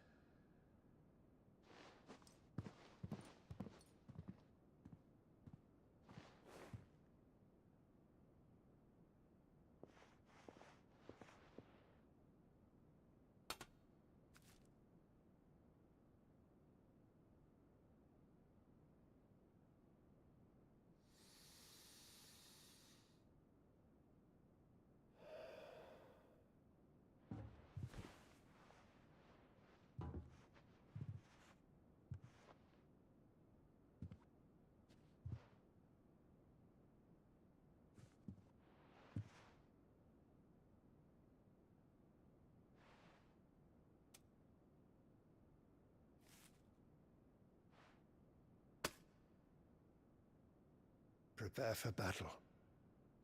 prepare for battle.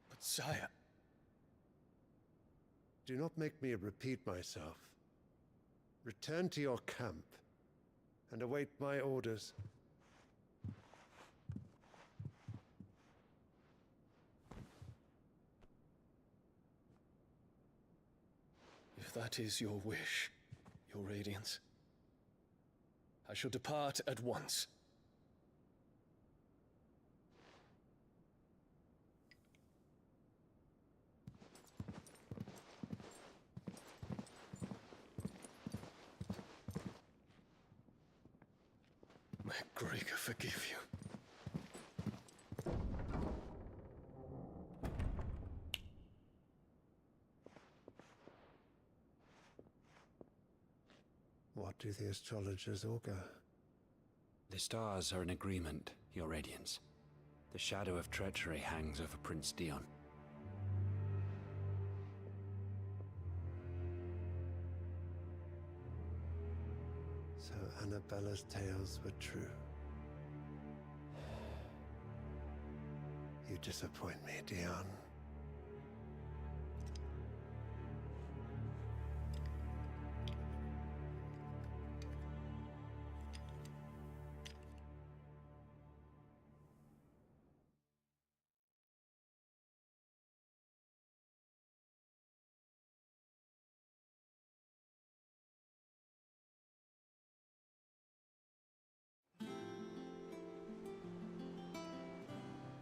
But sire... Do not make me repeat myself. Return to your camp and await my orders. If that is your wish, your Radiance, I shall depart at once. May Gregor forgive you. What do the astrologers augur? The stars are in agreement, Your Radiance. The shadow of treachery hangs over Prince Dion. So Annabella's tales were true. You disappoint me, Dion.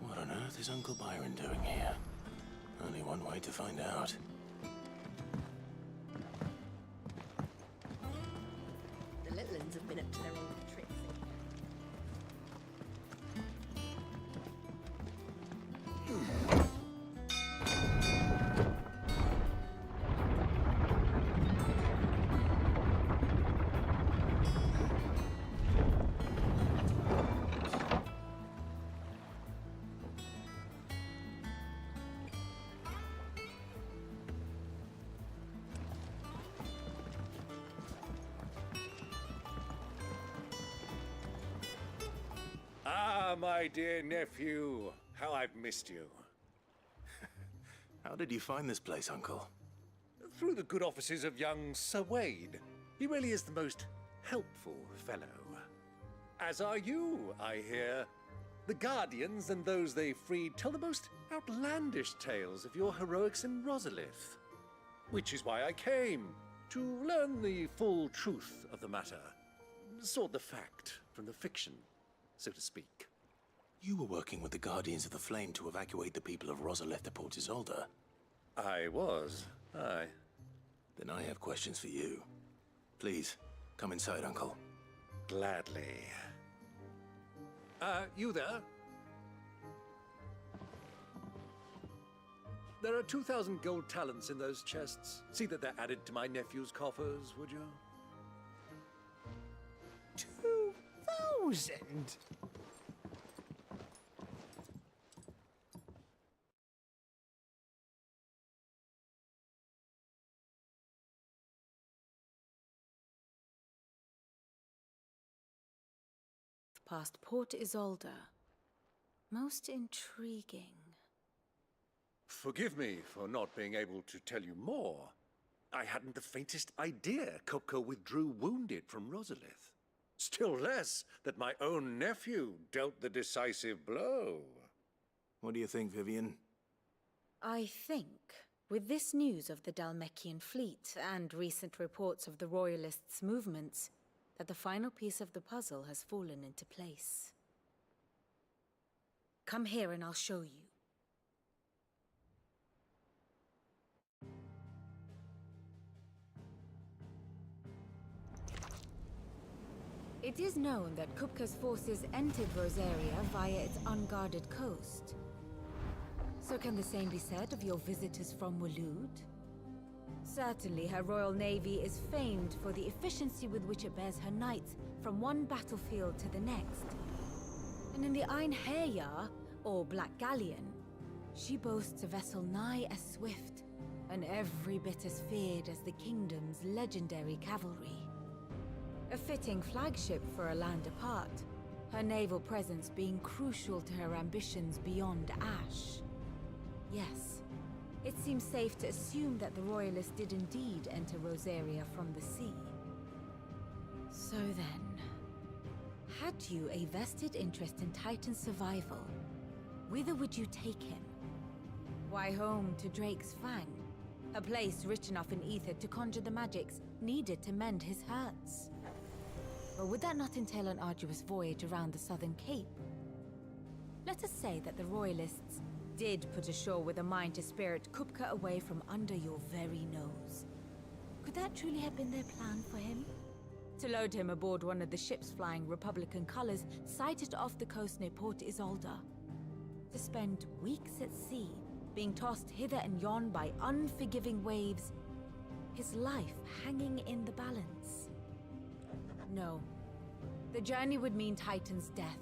What on earth is Uncle Byron doing here? Only one way to find out. The little ones have been up to their old tricks. Ah, my dear nephew, how I've missed you. How did you find this place, Uncle? Through the good offices of young Sir Wade. He really is the most helpful fellow. As are you, I hear. The Guardians and those they freed tell the most outlandish tales of your heroics in Rosalith. Which is why I came, to learn the full truth of the matter. Sort the fact from the fiction, so to speak. You were working with the Guardians of the Flame to evacuate the people of Rosalith to Port Isolde. I was, aye. Then I have questions for you. Please, come inside, Uncle. Gladly. You there? There are 2,000 gold talents in those chests. See that they're added to my nephew's coffers, would you? 2,000? Past Port Isolde. Most intriguing. Forgive me for not being able to tell you more. I hadn't the faintest idea Kupka withdrew wounded from Rosalith. Still less that my own nephew dealt the decisive blow. What do you think, Vivian? I think, with this news of the Dhalmekian fleet and recent reports of the Royalists' movements, that the final piece of the puzzle has fallen into place. Come here and I'll show you. It is known that Kupka's forces entered Rosaria via its unguarded coast. So can the same be said of your visitors from Waloed? Certainly her royal navy is famed for the efficiency with which it bears her knights from one battlefield to the next. And in the Einherjar, or Black Galleon, she boasts a vessel nigh as swift, and every bit as feared as the kingdom's legendary cavalry. A fitting flagship for a land apart, her naval presence being crucial to her ambitions beyond Ash. Yes, it seems safe to assume that the Royalists did indeed enter Rosaria from the sea. So then, had you a vested interest in Titan's survival, whither would you take him? Why, home to Drake's Fang, a place rich enough in ether to conjure the magics needed to mend his hurts. Or would that not entail an arduous voyage around the southern cape? Let us say that the Royalists did put ashore with a mind to spirit Kupka away from under your very nose. Could that truly have been their plan for him? To load him aboard one of the ships flying Republican colors sighted off the coast near Port Isolde. To spend weeks at sea, being tossed hither and yon by unforgiving waves, his life hanging in the balance. No. The journey would mean Titan's death,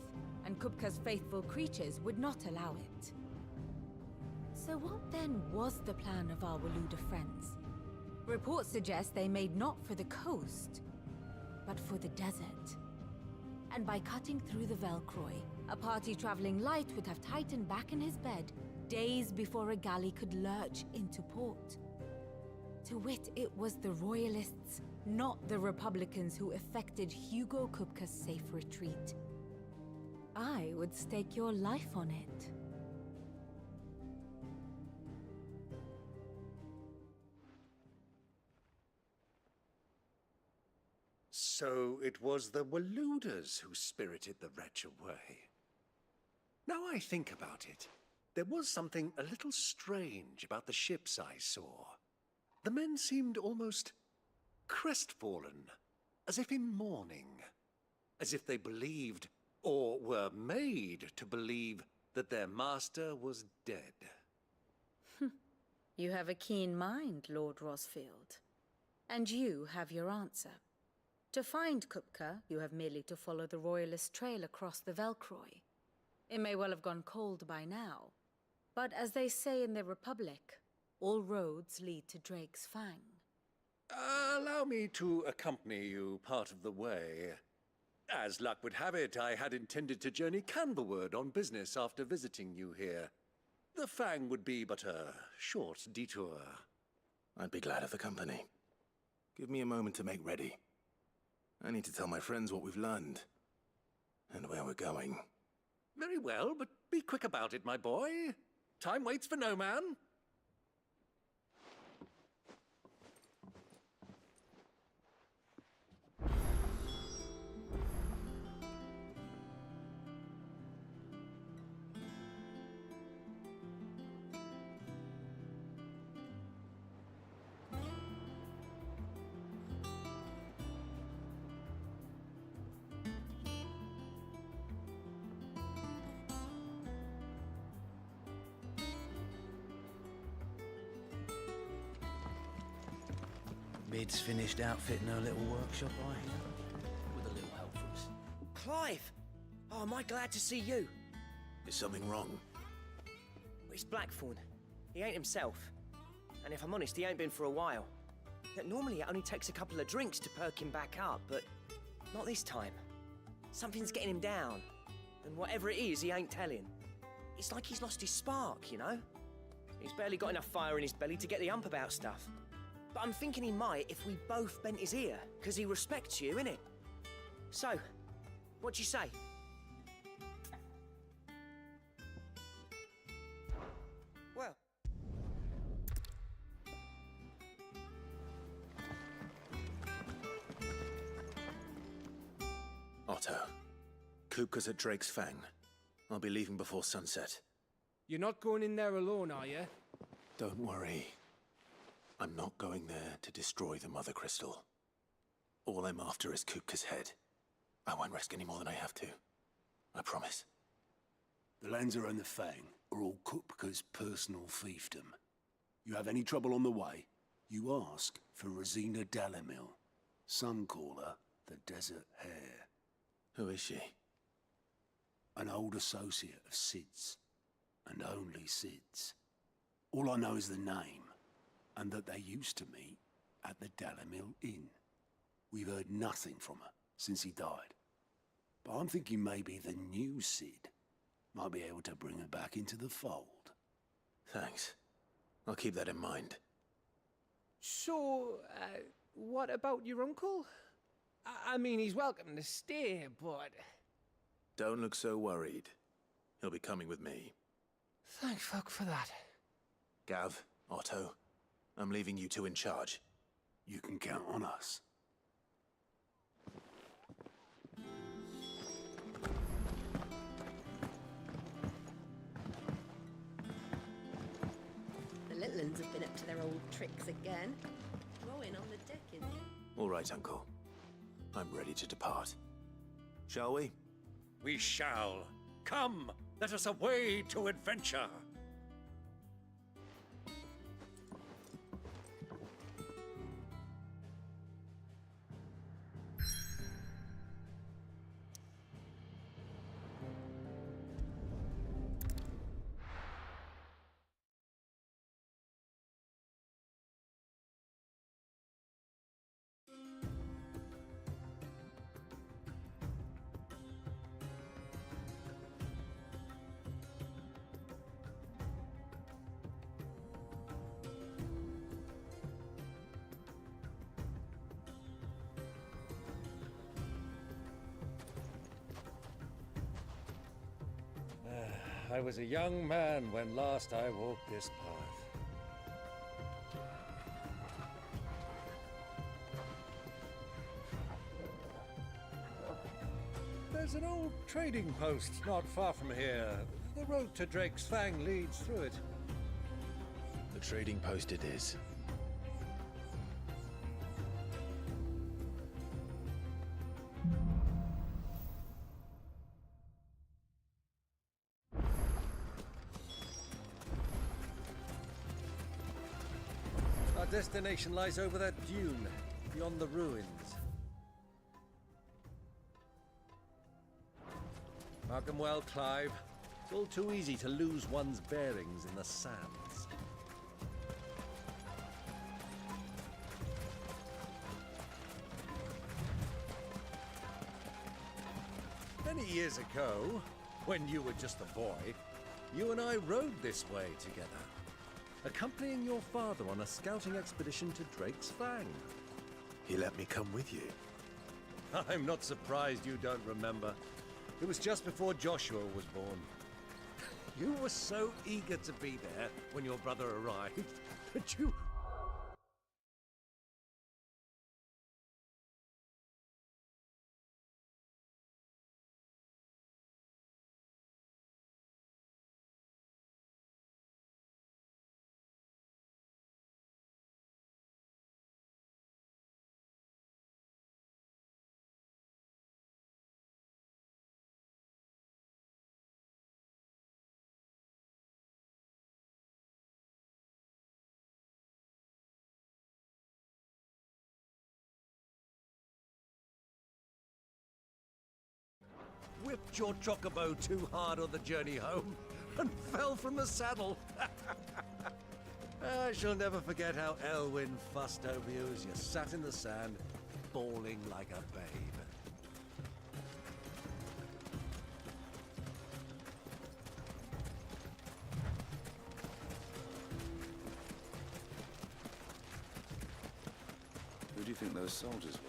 and Kupka's faithful creatures would not allow it. So what then was the plan of our Waluda friends? Reports suggest they made not for the coast, but for the desert. And by cutting through the Velcroy, a party traveling light would have Titan back in his bed days before a galley could lurch into port. To wit, it was the Royalists, not the Republicans, who effected Hugo Kupka's safe retreat. I would stake your life on it. So it was the Waludas who spirited the wretch away. Now I think about it, there was something a little strange about the ships I saw. The men seemed almost crestfallen, as if in mourning, as if they believed, or were made to believe, that their master was dead. You have a keen mind, Lord Rosfield. And you have your answer. To find Kupka, you have merely to follow the Royalist trail across the Velcroy. It may well have gone cold by now, but as they say in the Republic, all roads lead to Drake's Fang. Allow me to accompany you part of the way. As luck would have it, I had intended to journey Canberward on business after visiting you here. The Fang would be but a short detour. I'd be glad of the company. Give me a moment to make ready. I need to tell my friends what we've learned, and where we're going. Very well, but be quick about it, my boy. Time waits for no man. Mid's finished outfitting her little workshop, I hear. With a little help from us. Clive! Oh, am I glad to see you? Is something wrong? It's Blackthorn. He ain't himself. And if I'm honest, he ain't been for a while. Yet normally it only takes a couple of drinks to perk him back up, but not this time. Something's getting him down. And whatever it is, he ain't telling. It's like he's lost his spark, you know? He's barely got enough fire in his belly to get the ump about stuff. But I'm thinking he might if we both bent his ear, because he respects you, innit? So, what do you say? Well... Otto, Kupka's at Drake's Fang. I'll be leaving before sunset. You're not going in there alone, are you? Don't worry. I'm not going there to destroy the Mother Crystal. All I'm after is Kupka's head. I won't risk any more than I have to. I promise. The Lancer and the Fang are all Kupka's personal fiefdom. You have any trouble on the way, you ask for Rosina Dalimil. Some call her the Desert Hare. Who is she? An old associate of Sid's, and only Sid's. All I know is the name, and that they used to meet at the Dalimil Inn. We've heard nothing from her since he died. But I'm thinking maybe the new Sid might be able to bring her back into the fold. Thanks. I'll keep that in mind. So, what about your uncle? I mean, he's welcome to stay, but... Don't look so worried. He'll be coming with me. Thank fuck for that. Gav, Otto, I'm leaving you two in charge. You can count on us. The little uns have been up to their old tricks again. Rowing on the deck, is it? All right, Uncle. I'm ready to depart. Shall we? We shall. Come, let us away to adventure. I was a young man when last I walked this path. There's an old trading post not far from here. The road to Drake's Fang leads through it. The trading post it is. Our destination lies over that dune, beyond the ruins. Mark 'em well, Clive. It's all too easy to lose one's bearings in the sands. Many years ago, when you were just a boy, you and I rode this way together, accompanying your father on a scouting expedition to Drake's Fang. He let me come with you. I'm not surprised you don't remember. It was just before Joshua was born. You were so eager to be there when your brother arrived that you... whipped your chocobo too hard on the journey home and fell from the saddle. I shall never forget how Elwyn fussed over you as you sat in the sand, bawling like a babe. Who do you think those soldiers were?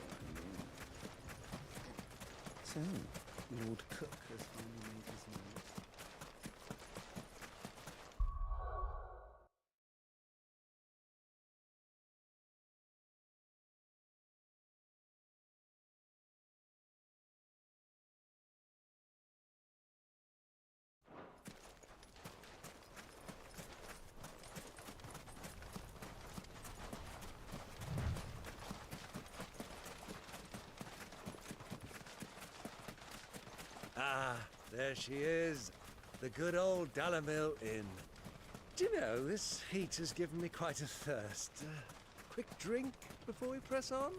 So, Lord Cook has finally made his move. Ah, there she is. The good old Dalamil Inn. Do you know, this heat has given me quite a thirst. Quick drink before we press on?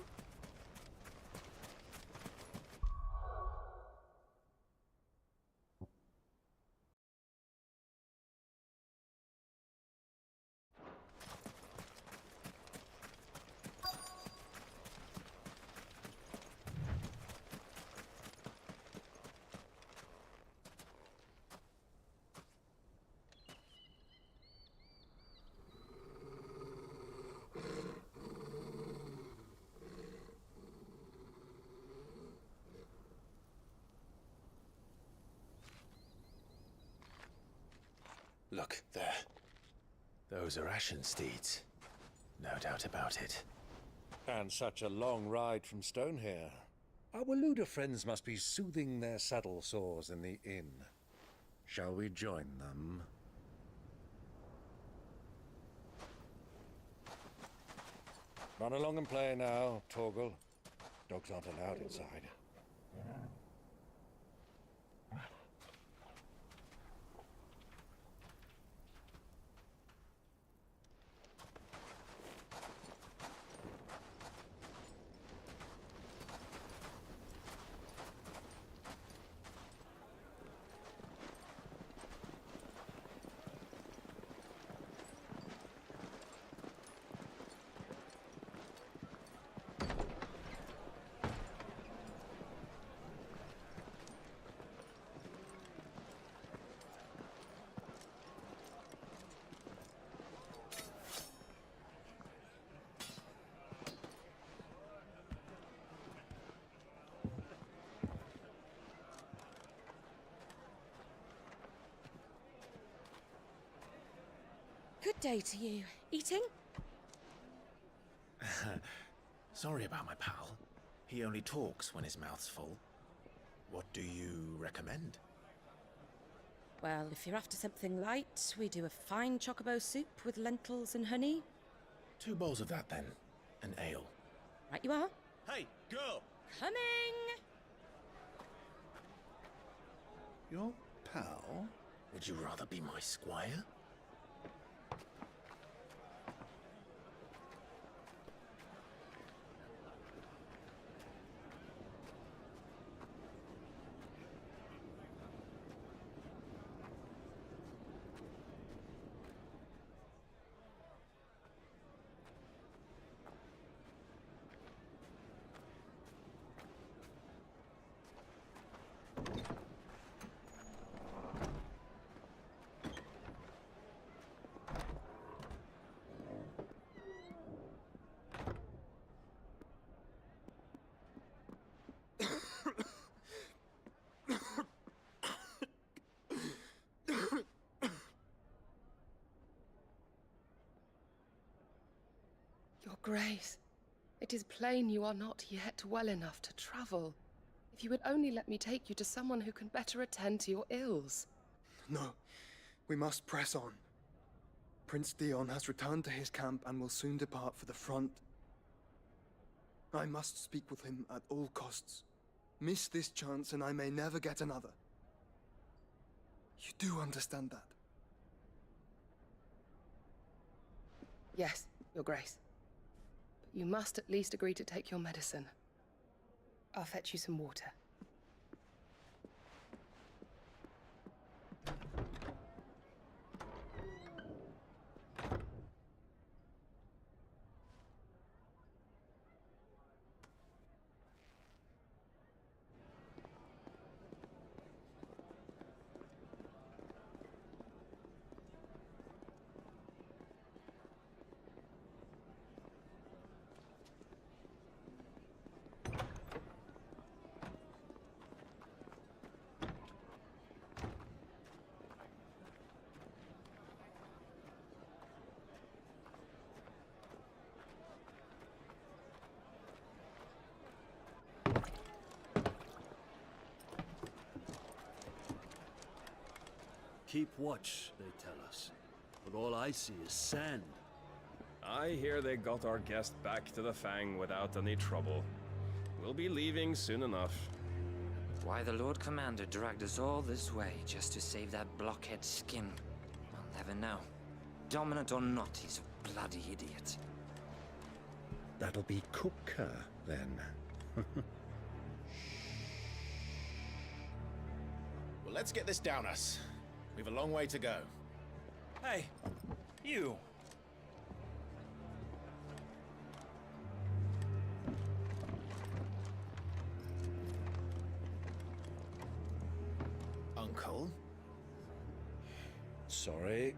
Look, there. Those are Ashen steeds. No doubt about it. And such a long ride from Stonehair. Our Luda friends must be soothing their saddle sores in the inn. Shall we join them? Run along and play now, Torgal. Dogs aren't allowed inside. Good day to you. Eating? Sorry about my pal. He only talks when his mouth's full. What do you recommend? Well, if you're after something light, we do a fine chocobo soup with lentils and honey. 2 bowls of that, then. An ale. Right you are. Hey, girl! Coming! Your pal? Would you rather be my squire? Your Grace, it is plain you are not yet well enough to travel. If you would only let me take you to someone who can better attend to your ills. No, we must press on. Prince Theon has returned to his camp and will soon depart for the front. I must speak with him at all costs. Miss this chance and I may never get another. You do understand that? Yes, Your Grace. But you must at least agree to take your medicine. I'll fetch you some water. Keep watch, they tell us. But all I see is sand. I hear they got our guest back to the Fang without any trouble. We'll be leaving soon enough. Why the Lord Commander dragged us all this way just to save that blockhead skin, I'll never know. Dominant or not, he's a bloody idiot. That'll be Kupka, then. Well, let's get this down us. We've a long way to go. Hey, you! Uncle? Sorry.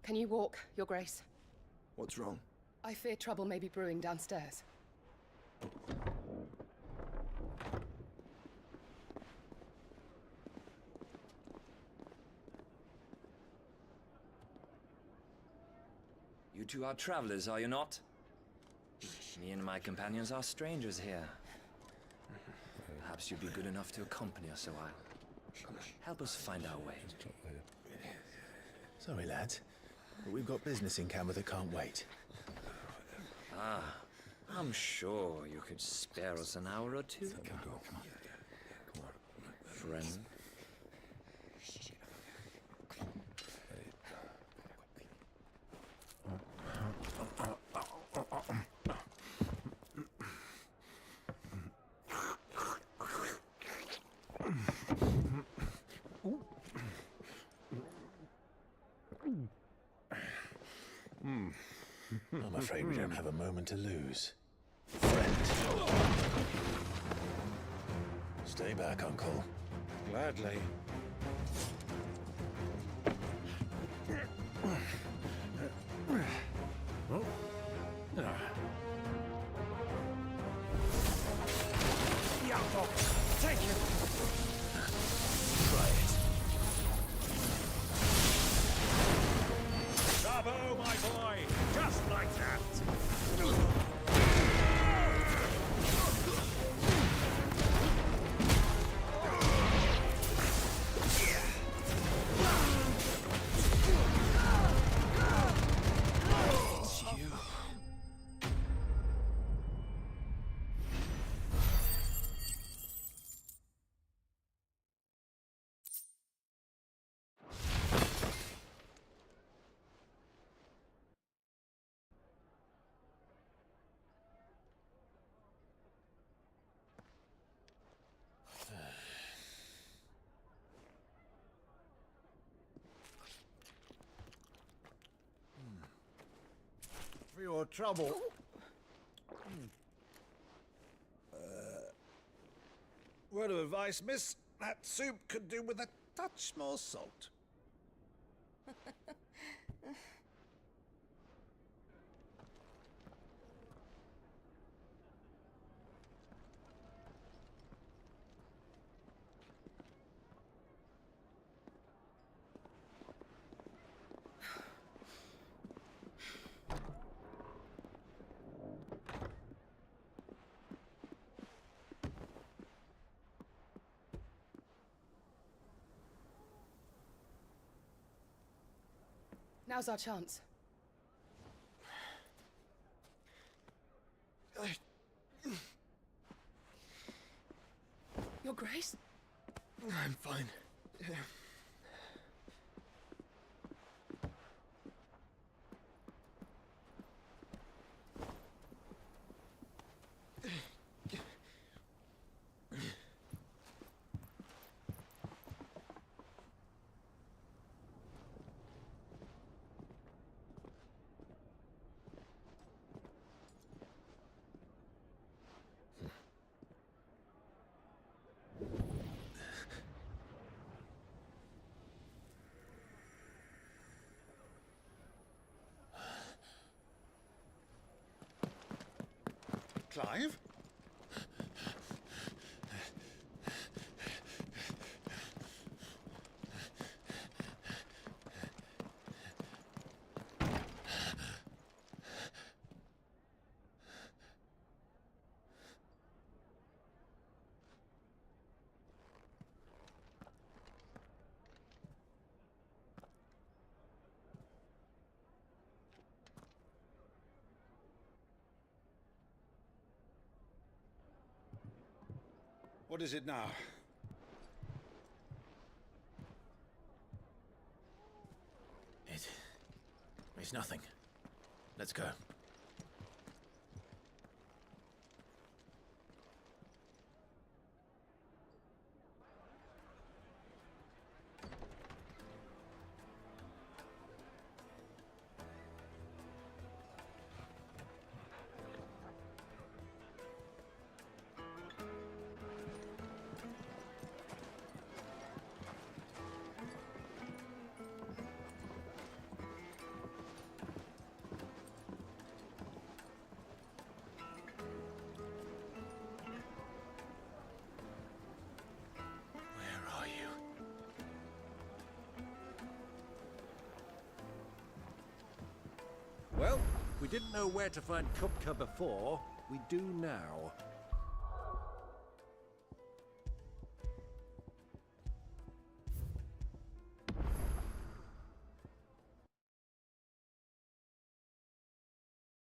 Can you walk, Your Grace? What's wrong? I fear trouble may be brewing downstairs. You two are travelers, are you not? Me and my companions are strangers here. Perhaps you'd be good enough to accompany us a while. Help us find our way. Sorry, lads, but we've got business in camera that can't wait. Ah, I'm sure you could spare us an hour or two. Come on. Friend. I'm afraid we don't have a moment to lose. Friend. Stay back, Uncle. Gladly. Take you. Try it. Bravo, my boy! Just like that! It's you. For your trouble. Word of advice, miss. That soup could do with a touch more salt. Now's our chance. Your Grace? I'm fine. Clive? What is it now? It's nothing. Let's go. Well, we didn't know where to find Kupka before. We do now.